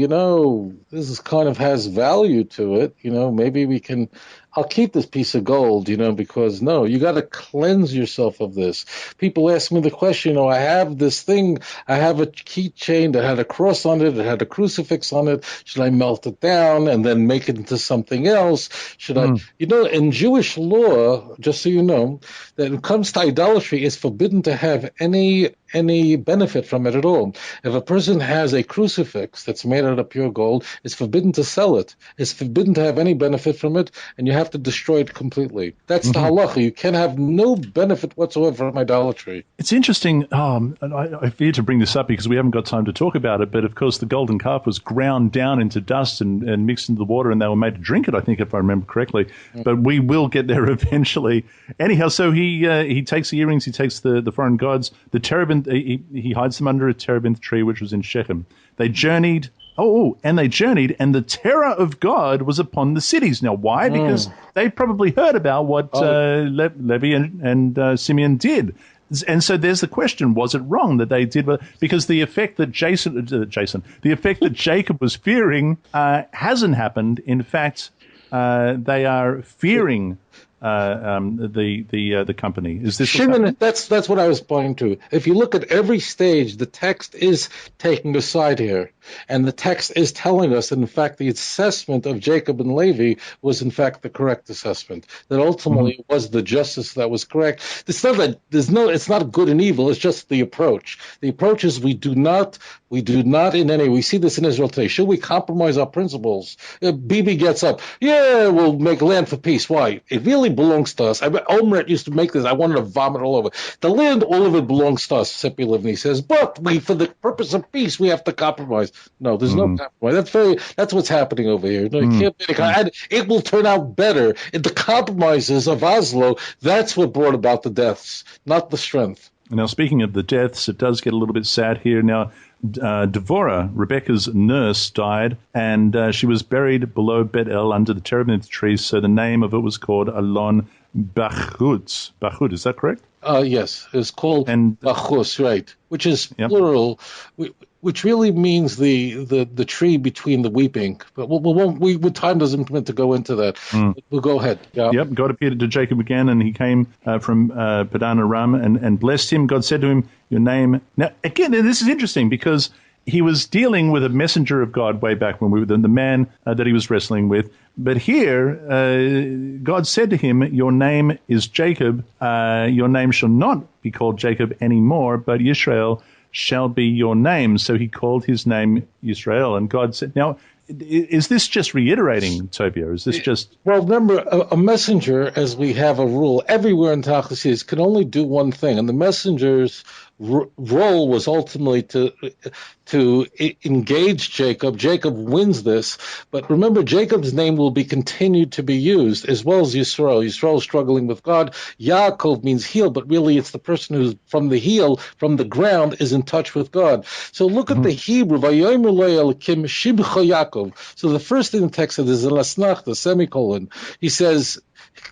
this kind of has value to it. Maybe we can... I'll keep this piece of gold, because no, you got to cleanse yourself of this. People ask me the question, I have this thing, I have a keychain that had a cross on it, it had a crucifix on it. Should I melt it down and then make it into something else? Should I, in Jewish law, just so you know, that when it comes to idolatry, it's forbidden to have any benefit from it at all. If a person has a crucifix that's made out of pure gold, it's forbidden to sell it. It's forbidden to have any benefit from it, and you have to destroy it completely. That's the halacha. You can have no benefit whatsoever from idolatry. It's interesting. I fear to bring this up because we haven't got time to talk about it, but of course the golden calf was ground down into dust and mixed into the water, and they were made to drink it, I think, if I remember correctly. But we will get there eventually. Anyhow, so he takes the earrings, he takes the foreign gods, the terebinth. He hides them under a terebinth tree, which was in Shechem. They journeyed. And the terror of God was upon the cities. Now, why? Because they probably heard about what Levi and Simeon did. And so there's the question, was it wrong that they did? Because the effect that the effect that Jacob was fearing hasn't happened. In fact, they are fearing the company. Is this Shimon? That's what I was pointing to. If you look at every stage, the text is taking a side here, and the text is telling us that in fact the assessment of Jacob and Levi was in fact the correct assessment. That ultimately it was the justice that was correct. It's not that it's not good and evil. It's just the approach. The approach is we do not in any way. We see this in Israel today. Should we compromise our principles? Bibi gets up. Yeah, we'll make land for peace. Why? It really belongs to us. Omret used to make this. I wanted to vomit all over. The land, all of it belongs to us, Seppi Livni says. But for the purpose of peace, we have to compromise. No, there's no compromise. That's what's happening over here. No, you can't. It will turn out better. The compromises of Oslo, that's what brought about the deaths, not the strength. Now, speaking of the deaths, it does get a little bit sad here. Now, Devorah, Rebecca's nurse, died, and she was buried below Bethel under the terebinth tree, so the name of it was called Alon Bachut. Bachut, is that correct? Yes, it's called Bachus, right, which is plural, which really means the tree between the weeping. But time doesn't permit to go into that. We'll go ahead. Yeah. Yep, God appeared to Jacob again, and he came from Padan Aram and blessed him. God said to him, your name... Now, again, this is interesting because he was dealing with a messenger of God way back when we were the man that he was wrestling with. But here, God said to him, your name is Jacob. Your name shall not be called Jacob anymore, but Yisrael shall be your name. So he called his name Yisrael. And God said, now, is this just reiterating, Tovia? Is this just... Well, remember, a messenger, as we have a rule, everywhere in Tachlis can only do one thing. And the messenger's role was ultimately to engage Jacob. Jacob wins this. But remember, Jacob's name will be continued to be used, as well as Yisrael. Yisrael is struggling with God. Yaakov means heel, but really it's the person who's from the heel, from the ground, is in touch with God. So look at the Hebrew. Vayomer lo Elokim shibcha Yaakov. So the first thing the text says is a lasnach, the semicolon. He says,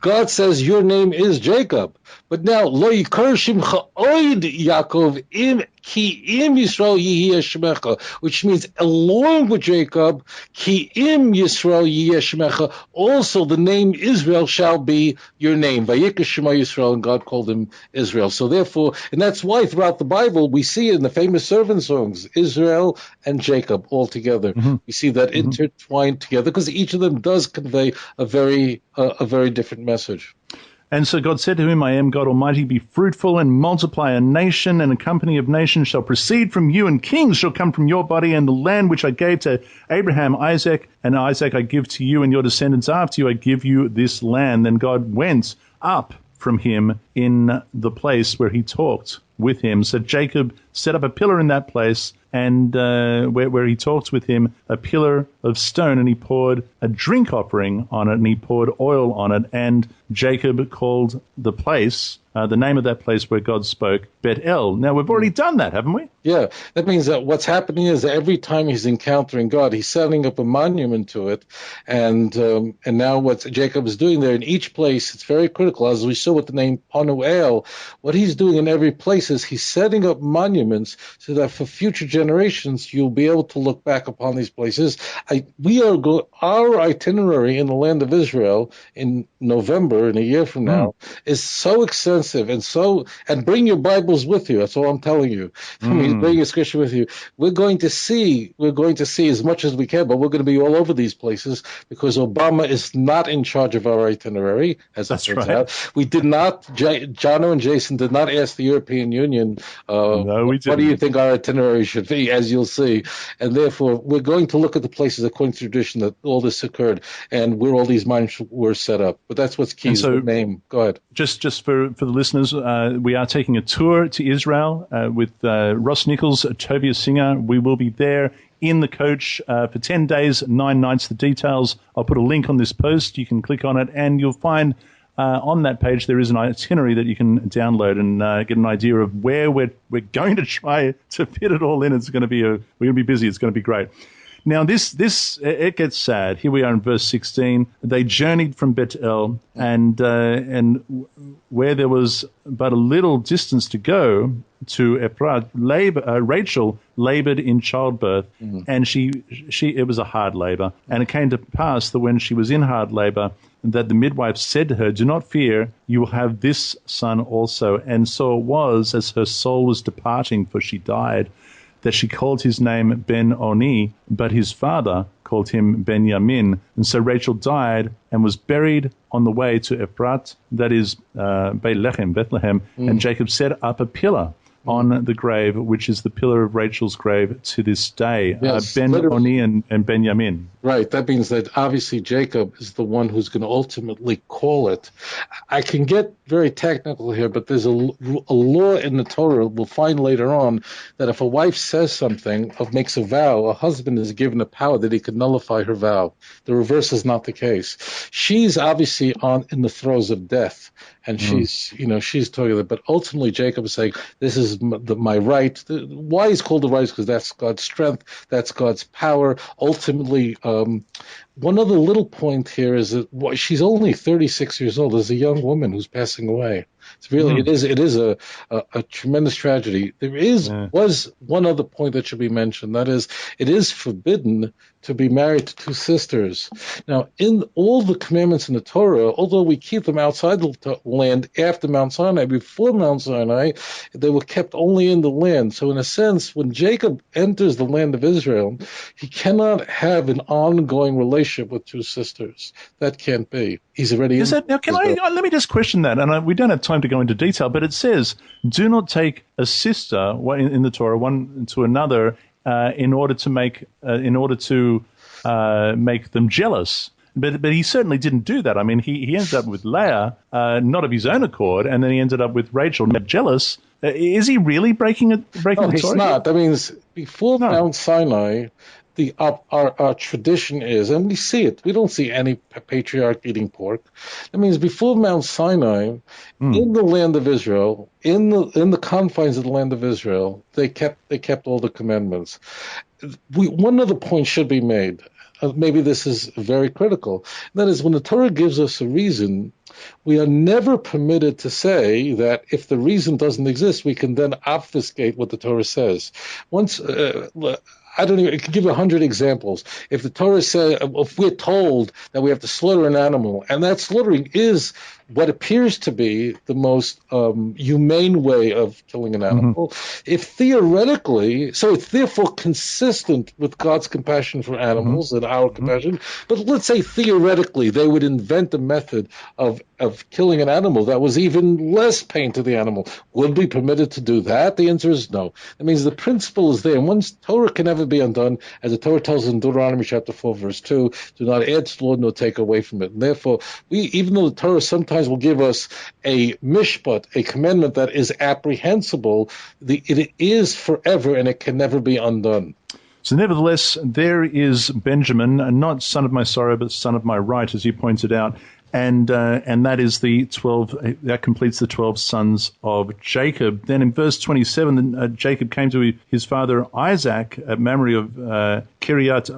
God says your name is Jacob. But now, lo yikar shimcha oid Yaakov im Ki im Yisrael yihye shemecha, which means along with Jacob, Ki im Yisrael yihye shemecha, also the name Israel shall be your name. Vayikra Shema Yisrael, and God called him Israel. So therefore, and that's why throughout the Bible we see in the famous servant songs, Israel and Jacob all together. We see that intertwined together because each of them does convey a very different message. And so God said to him, I am God Almighty, be fruitful and multiply. A nation and a company of nations shall proceed from you, and kings shall come from your body, and the land which I gave to Abraham, Isaac, and Isaac I give to you and your descendants after you, I give you this land. Then God went up from him in the place where he talked with him. So Jacob set up a pillar in that place, and where he talked with him, a pillar of stone, and he poured a drink offering on it, and he poured oil on it, and Jacob called the place, the name of that place where God spoke, Bethel. Now, we've already done that, haven't we? Yeah, that means that what's happening is that every time he's encountering God, he's setting up a monument to it, and now what Jacob is doing there in each place, it's very critical, as we saw with the name Peniel. What he's doing in every place is he's setting up monuments so that for future generations you'll be able to look back upon these places. Our itinerary in the land of Israel in November, in a year from now, is so extensive and bring your Bibles with you. That's all I'm telling you. I mean, bring your scripture with you. We're going to see as much as we can, but we're going to be all over these places because Obama is not in charge of our itinerary, as it turns out. We did not, Jono and Jason did not ask the European Union, no, we didn't. What do you think our itinerary should be, as you'll see. And therefore, we're going to look at the places according to tradition that all this occurred and where all these mines were set up. But that's what's key, is the name. Go ahead. Just for the listeners, we are taking a tour to Israel with Ross Nichols, Tovia singer. We will be there in the coach for 10 days, 9 nights. The details, I'll put a link on this post. You can click on it, and you'll find on that page there is an itinerary that you can download and get an idea of where we're going to try to fit it all in. It's going to be we're going to be busy. It's going to be great. Now, this it gets sad. Here we are in verse 16. They journeyed from Bethel, and where there was but a little distance to go to Ephrath, Rachel labored in childbirth, and it was a hard labor. And it came to pass that when she was in hard labor, that the midwife said to her, do not fear, you will have this son also. And so it was, as her soul was departing, for she died, that she called his name Ben-Oni, but his father called him Benjamin. And so Rachel died and was buried on the way to Ephrath, that is Bethlehem, and Jacob set up a pillar on the grave, which is the pillar of Rachel's grave to this day. Yes, Ben-Oni and Benjamin. Right. That means that obviously Jacob is the one who's going to ultimately call it. I can get very technical here, but there's a law in the Torah we'll find later on that if a wife says something or makes a vow, a husband is given a power that he can nullify her vow. The reverse is not the case. She's obviously in the throes of death, and she's talking about, but ultimately Jacob is saying, this is my right. Why he's called the right is because that's God's strength, that's God's power. Ultimately, one other little point here is that she's only 36 years old. As a young woman who's passing away. It's really it is a tremendous tragedy. There was one other point that should be mentioned. That is, it is forbidden to be married to two sisters. Now, in all the commandments in the Torah, although we keep them outside the land after Mount Sinai, before Mount Sinai, they were kept only in the land. So in a sense, when Jacob enters the land of Israel, he cannot have an ongoing relationship with two sisters. That can't be. He's already in. Now, let me just question that, and we don't have time to go into detail, but it says, do not take a sister in the Torah, one to another, in order to make them jealous. But he certainly didn't do that. I mean, he ended up with Leah, not of his own accord, and then he ended up with Rachel, not jealous. Is he really breaking the Torah? No, he's not. That means before Mount Sinai, our tradition is, and we see it, we don't see any patriarch eating pork. That means before Mount Sinai, in the land of Israel, in the confines of the land of Israel, they kept all the commandments. One other point should be made. maybe this is very critical. That is, when the Torah gives us a reason, we are never permitted to say that if the reason doesn't exist, we can then obfuscate what the Torah says. I don't even, I could give 100 examples. If the Torah says, if we're told that we have to slaughter an animal, and that slaughtering is what appears to be the most humane way of killing an animal, if theoretically, so it's therefore consistent with God's compassion for animals and our compassion, but let's say theoretically they would invent a method of killing an animal that was even less pain to the animal. Would we be permitted to do that? The answer is no. That means the principle is there. And once Torah can never be undone, as the Torah tells us in Deuteronomy chapter 4, verse 2, do not add to the Lord nor take away from it. And therefore, even though the Torah sometimes will give us a mishpat, a commandment that is apprehensible, it is forever and it can never be undone. So nevertheless, there is Benjamin, not son of my sorrow, but son of my right, as you pointed out. And that is the 12, that completes the 12 sons of Jacob. Then in verse 27, Jacob came to his father Isaac at Mamre of Kiryat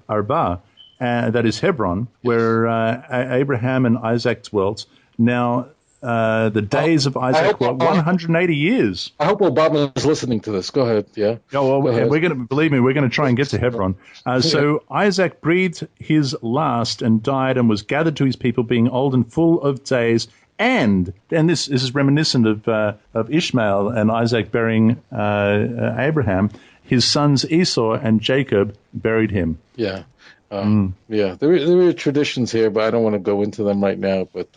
Arba, that is Hebron, where Abraham and Isaac dwelt. Now, the days of Isaac were 180 years. I hope Obama is listening to this. Go ahead. Yeah. Oh, well, we're going to, believe me, we're going to try and get to Hebron. So Isaac breathed his last and died and was gathered to his people, being old and full of days. And this is reminiscent of Ishmael and Isaac burying Abraham. His sons Esau and Jacob buried him. Yeah. Yeah, there are traditions here, but I don't want to go into them right now. But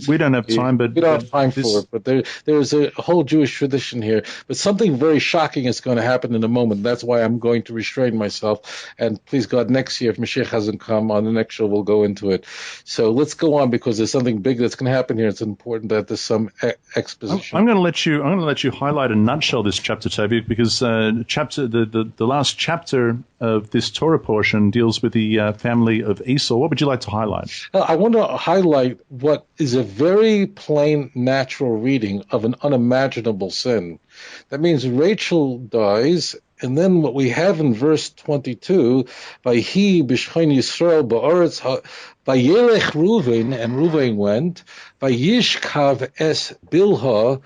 we don't have time. But we don't have time for it. But there's a whole Jewish tradition here. But something very shocking is going to happen in a moment. That's why I'm going to restrain myself. And please God, next year, if Mashiach hasn't come, on the next show we'll go into it. So let's go on, because there's something big that's going to happen here. It's important that there's some exposition. I'm going to let you highlight in a nutshell this chapter, Tovia, because the last chapter of this Torah portion deals with the family of Esau. What would you like to highlight? I want to highlight what is a very plain, natural reading of an unimaginable sin. That means Rachel dies, and then what we have in verse 22, Vayhi b'shchein Yisrael ba'aretz vayelech Reuven, and Reuven went, Vayishkav es Bilha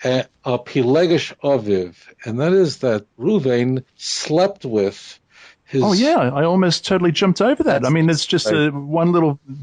Pilegesh Aviv, and that is that Reuven slept with his... Oh yeah, I almost totally jumped over that. I mean, there's just a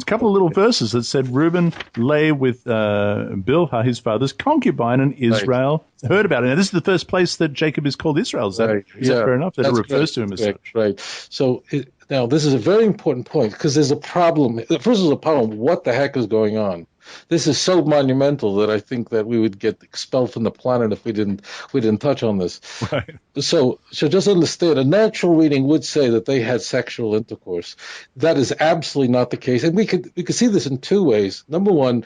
couple of little verses that said Reuben lay with Bilhah, his father's concubine, and Israel heard about it. Now, this is the first place that Jacob is called Israel. Is that fair enough? That it refers to him as such. Right. So now this is a very important point, because there's a problem. First, there's a problem. What the heck is going on? This is so monumental that I think that we would get expelled from the planet if we didn't touch on this. Right. So just understand, a natural reading would say that they had sexual intercourse. That is absolutely not the case, and we could see this in two ways. Number one,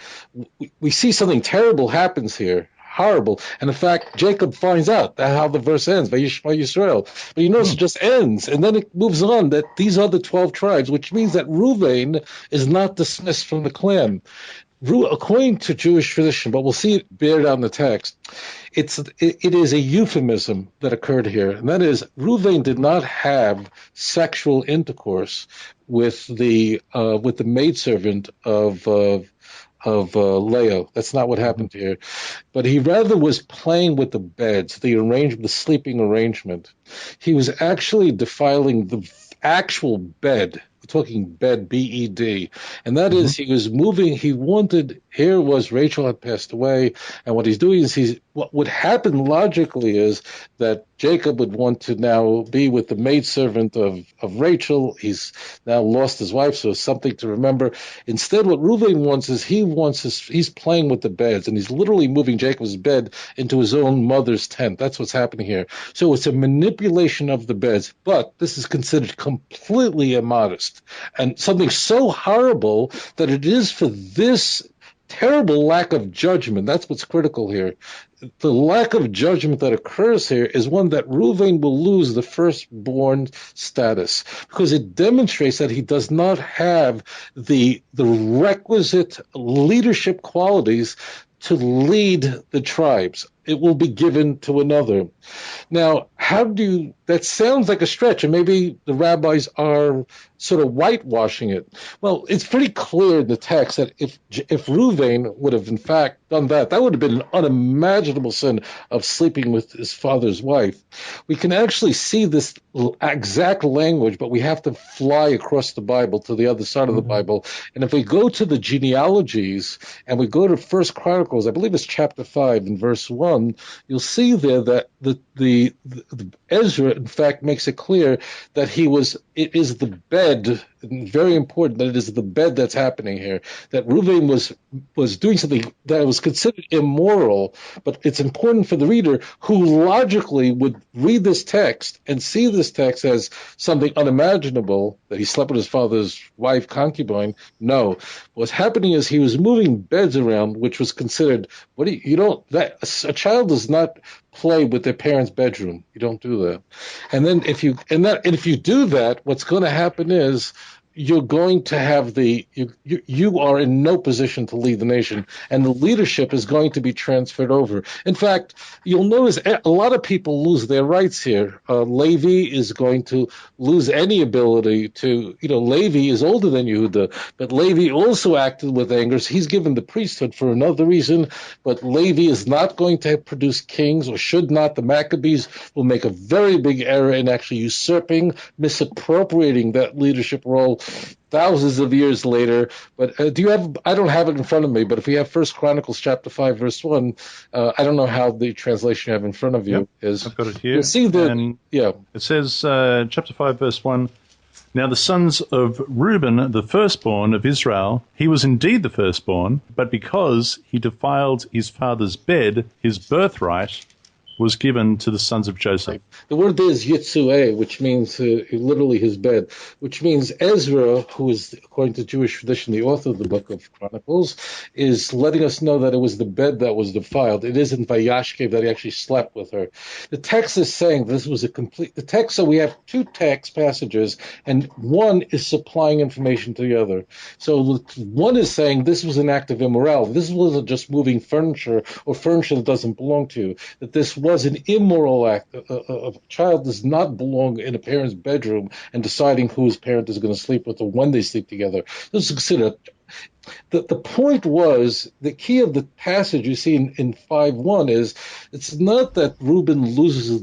we see something terrible happens here. Horrible. And in fact, Jacob finds out how the verse ends, Vayishma Yisrael. But you notice it just ends, and then it moves on that these are the 12 tribes, which means that Reuven is not dismissed from the clan. According to Jewish tradition, but we'll see it bear down the text, it is a euphemism that occurred here, and that is Reuven did not have sexual intercourse with the maidservant of Leah. That's not what happened here. But he rather was playing with the beds, the sleeping arrangement. He was actually defiling the actual bed. We're talking bed, B-E-D. And that is, he was moving, here was Rachel had passed away, and what he's doing is what would happen logically is that Jacob would want to now be with the maidservant of Rachel. He's now lost his wife, so it's something to remember. Instead, what Reuven wants is he's playing with the beds, and he's literally moving Jacob's bed into his own mother's tent. That's what's happening here. So it's a manipulation of the beds, but this is considered completely immodest and something so horrible that it is for this terrible lack of judgment. That's what's critical here. The lack of judgment that occurs here is one that Reuven will lose the firstborn status, because it demonstrates that he does not have the requisite leadership qualities to lead the tribes. It will be given to another. Now, how do that sounds like a stretch, and maybe the rabbis are sort of whitewashing it. Well, it's pretty clear in the text that if Reuven would have in fact done that, that would have been an unimaginable sin of sleeping with his father's wife. We can actually see this exact language, but we have to fly across the Bible to the other side of the Bible. And if we go to the genealogies and we go to First Chronicles, I believe it's chapter 5 and verse 1, you'll see there that the Ezra, in fact, makes it clear that it is the bed, very important that it is the bed that's happening here, that Reuven was doing something that was considered immoral, but it's important for the reader who logically would read this text and see this text as something unimaginable, that he slept with his father's wife, concubine. No. What's happening is he was moving beds around, which was considered, a child does not play with their parents' bedroom. You don't do that. And then if you do that, what's going to happen is you're going to have you are in no position to lead the nation, and the leadership is going to be transferred over. In fact, you'll notice a lot of people lose their rights here. Levi is going to lose any ability to, Levi is older than Yehuda, but Levi also acted with anger. So he's given the priesthood for another reason, but Levi is not going to produce kings, or should not. The Maccabees will make a very big error in actually usurping, misappropriating that leadership role thousands of years later. But I don't have it in front of me, but if we have First Chronicles chapter 5 verse 1, I don't know how the translation you have in front of you is. I've got it here. You'll see it says, chapter 5 verse 1, "Now the sons of Reuben, the firstborn of Israel, he was indeed the firstborn, but because he defiled his father's bed, his birthright was given to the sons of Joseph." The word there is Yitzueh, which means literally his bed, which means Ezra, who is, according to Jewish tradition, the author of the book of Chronicles, is letting us know that it was the bed that was defiled. It isn't Vayishlach that he actually slept with her. The text is saying this was the text, so we have two text passages, and one is supplying information to the other. So one is saying this was an act of immorality. This wasn't just moving furniture or furniture that doesn't belong to you, that this was an immoral act. A child does not belong in a parent's bedroom and deciding whose parent is going to sleep with or when they sleep together. This is considered. The point was, the key of the passage you see in 5:1 is, it's not that Reuben loses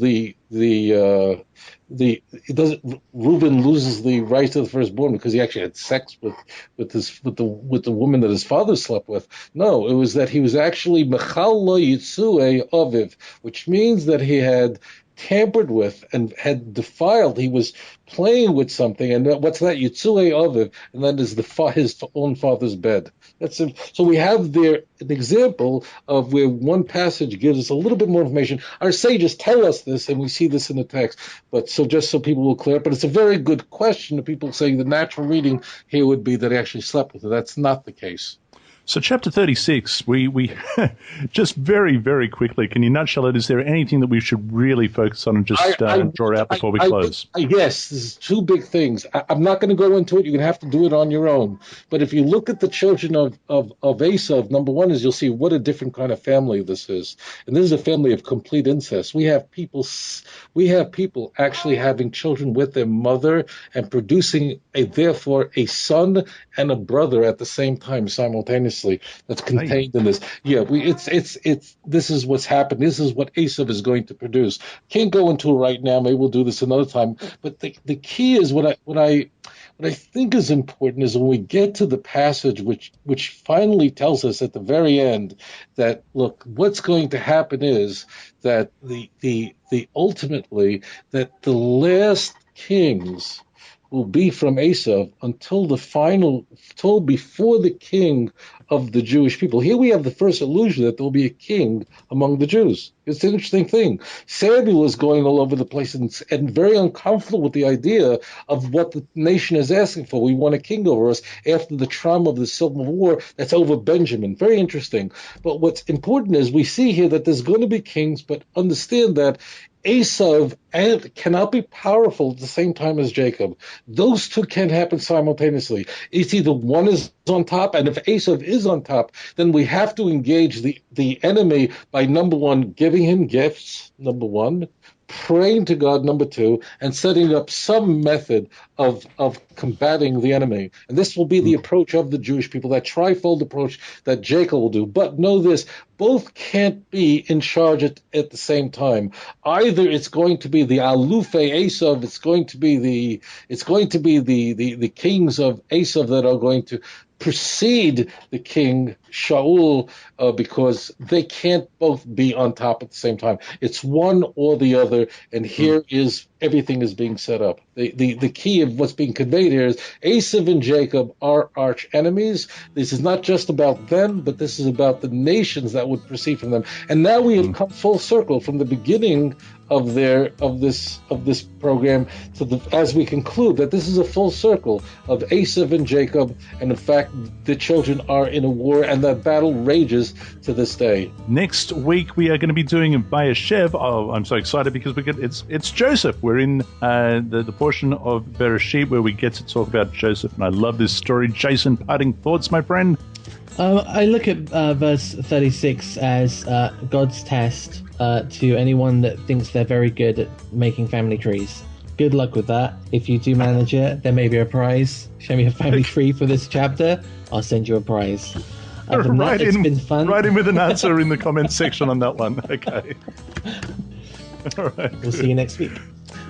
Reuben loses the right to the firstborn because he actually had sex with the woman that his father slept with. No, it was that he was actually mechal lo yitzue aviv, which means that he had tampered with and had defiled. He was playing with something, and what's that? Yitzule Aviv, and that is his own father's bed. That's it. So we have there an example of where one passage gives us a little bit more information. Our sages tell us this, and we see this in the text. But so just so people will clear up, but it's a very good question to people saying the natural reading here would be that he actually slept with her. That's not the case. So chapter 36, we just very, very quickly, can you nutshell it? Is there anything that we should really focus on and just draw out before we close? Yes, there's two big things. I'm not going to go into it. You're going to have to do it on your own. But if you look at the children of Esau, number one is you'll see what a different kind of family this is. And this is a family of complete incest. We have people actually having children with their mother and producing therefore a son and a brother at the same time simultaneously. That's contained in this. Yeah, this is what's happened. This is what Esau is going to produce. Can't go into it right now. Maybe we'll do this another time. But the key is what I think is important is when we get to the passage which finally tells us at the very end that, look, what's going to happen is that the ultimately that the last kings will be from Esau until before the king of the Jewish people. Here we have the first allusion that there will be a king among the Jews. It's an interesting thing. Samuel is going all over the place and very uncomfortable with the idea of what the nation is asking for. We want a king over us after the trauma of the Civil War that's over Benjamin. Very interesting. But what's important is we see here that there's going to be kings, but understand that Esau cannot be powerful at the same time as Jacob. Those two can't happen simultaneously. It's either one is on top, and if Esau is on top, then we have to engage the enemy by, number one, giving him gifts, number one, praying to God, number two, and setting up some method of combating the enemy. And this will be the approach of the Jewish people, that trifold approach that Jacob will do. But know this, both can't be in charge at the same time. Either it's going to be the Alufe Esau, it's going to be the kings of Esau that are going to precede the king Shaul, because they can't both be on top at the same time. It's one or the other, and here is everything is being set up. The key of what's being conveyed here is Esau and Jacob are arch enemies. This is not just about them, but this is about the nations that would proceed from them. And now we have come full circle from the beginning of this program to as we conclude that this is a full circle of Esau and Jacob, and in fact the children are in a war, and that battle rages to this day. Next week we are going to be doing Vayishlach. Oh, I'm so excited because it's Joseph. We're in the portion of Bereshit where we get to talk about Joseph, and I love this story. Jason, parting thoughts, my friend? I look at verse 36 as God's test to anyone that thinks they're very good at making family trees. Good luck with that. If you do manage it, there may be a prize. Show me a family tree for this chapter, I'll send you a prize. It's been fun. Write in with an answer in the comments section on that one. Okay. All right. We'll see you next week.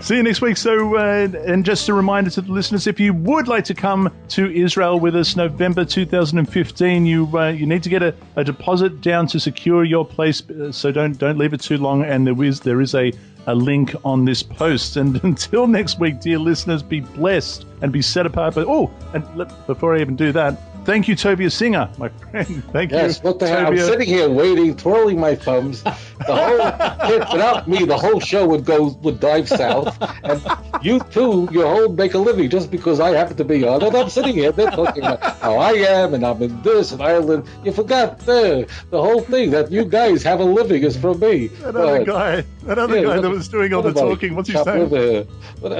See you next week. So, and just a reminder to the listeners, if you would like to come to Israel with us, November 2015, you need to get a deposit down to secure your place. So don't leave it too long. And there is a link on this post. And until next week, dear listeners, be blessed and be set apart. Before I even do that, thank you, Tovia Singer, my friend. Thank you. Yes, what the hell? I'm sitting here waiting, twirling my thumbs. Without me, the whole show would dive south. And you too, your whole make a living just because I happen to be on it. I'm sitting here, they're talking about how I am, and I'm in this, and Ireland. You forgot the whole thing that you guys have a living is from me. That guy that was doing all the talking. What's his name?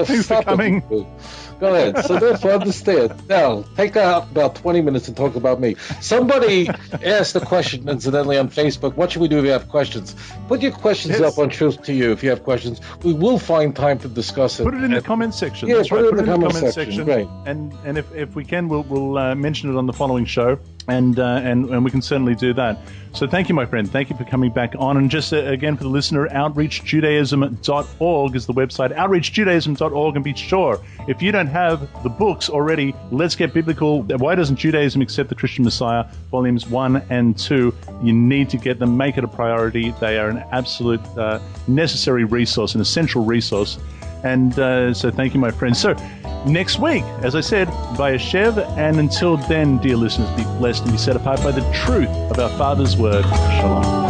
Thanks for coming. Go ahead. So therefore, understand. Now, take about 20 minutes and talk about me. Somebody asked a question, incidentally, on Facebook. What should we do if you have questions? Put your questions up on Truth to You if you have questions. We will find time to discuss it. Put it in the comment section. Yeah, put it in the comment section. Great. And if we can, we'll mention it on the following show. And we can certainly do that. So thank you, my friend. Thank you for coming back on. And just again, for the listener, outreachjudaism.org is the website, outreachjudaism.org. And be sure, if you don't have the books already, Let's Get Biblical, Why Doesn't Judaism Accept the Christian Messiah, volumes 1 and 2, you need to get them. Make it a priority. They are an absolute necessary resource, an essential resource. And so thank you, my friends. So next week, as I said, Vayishlach, and until then, dear listeners, be blessed and be set apart by the truth of our Father's word. Shalom.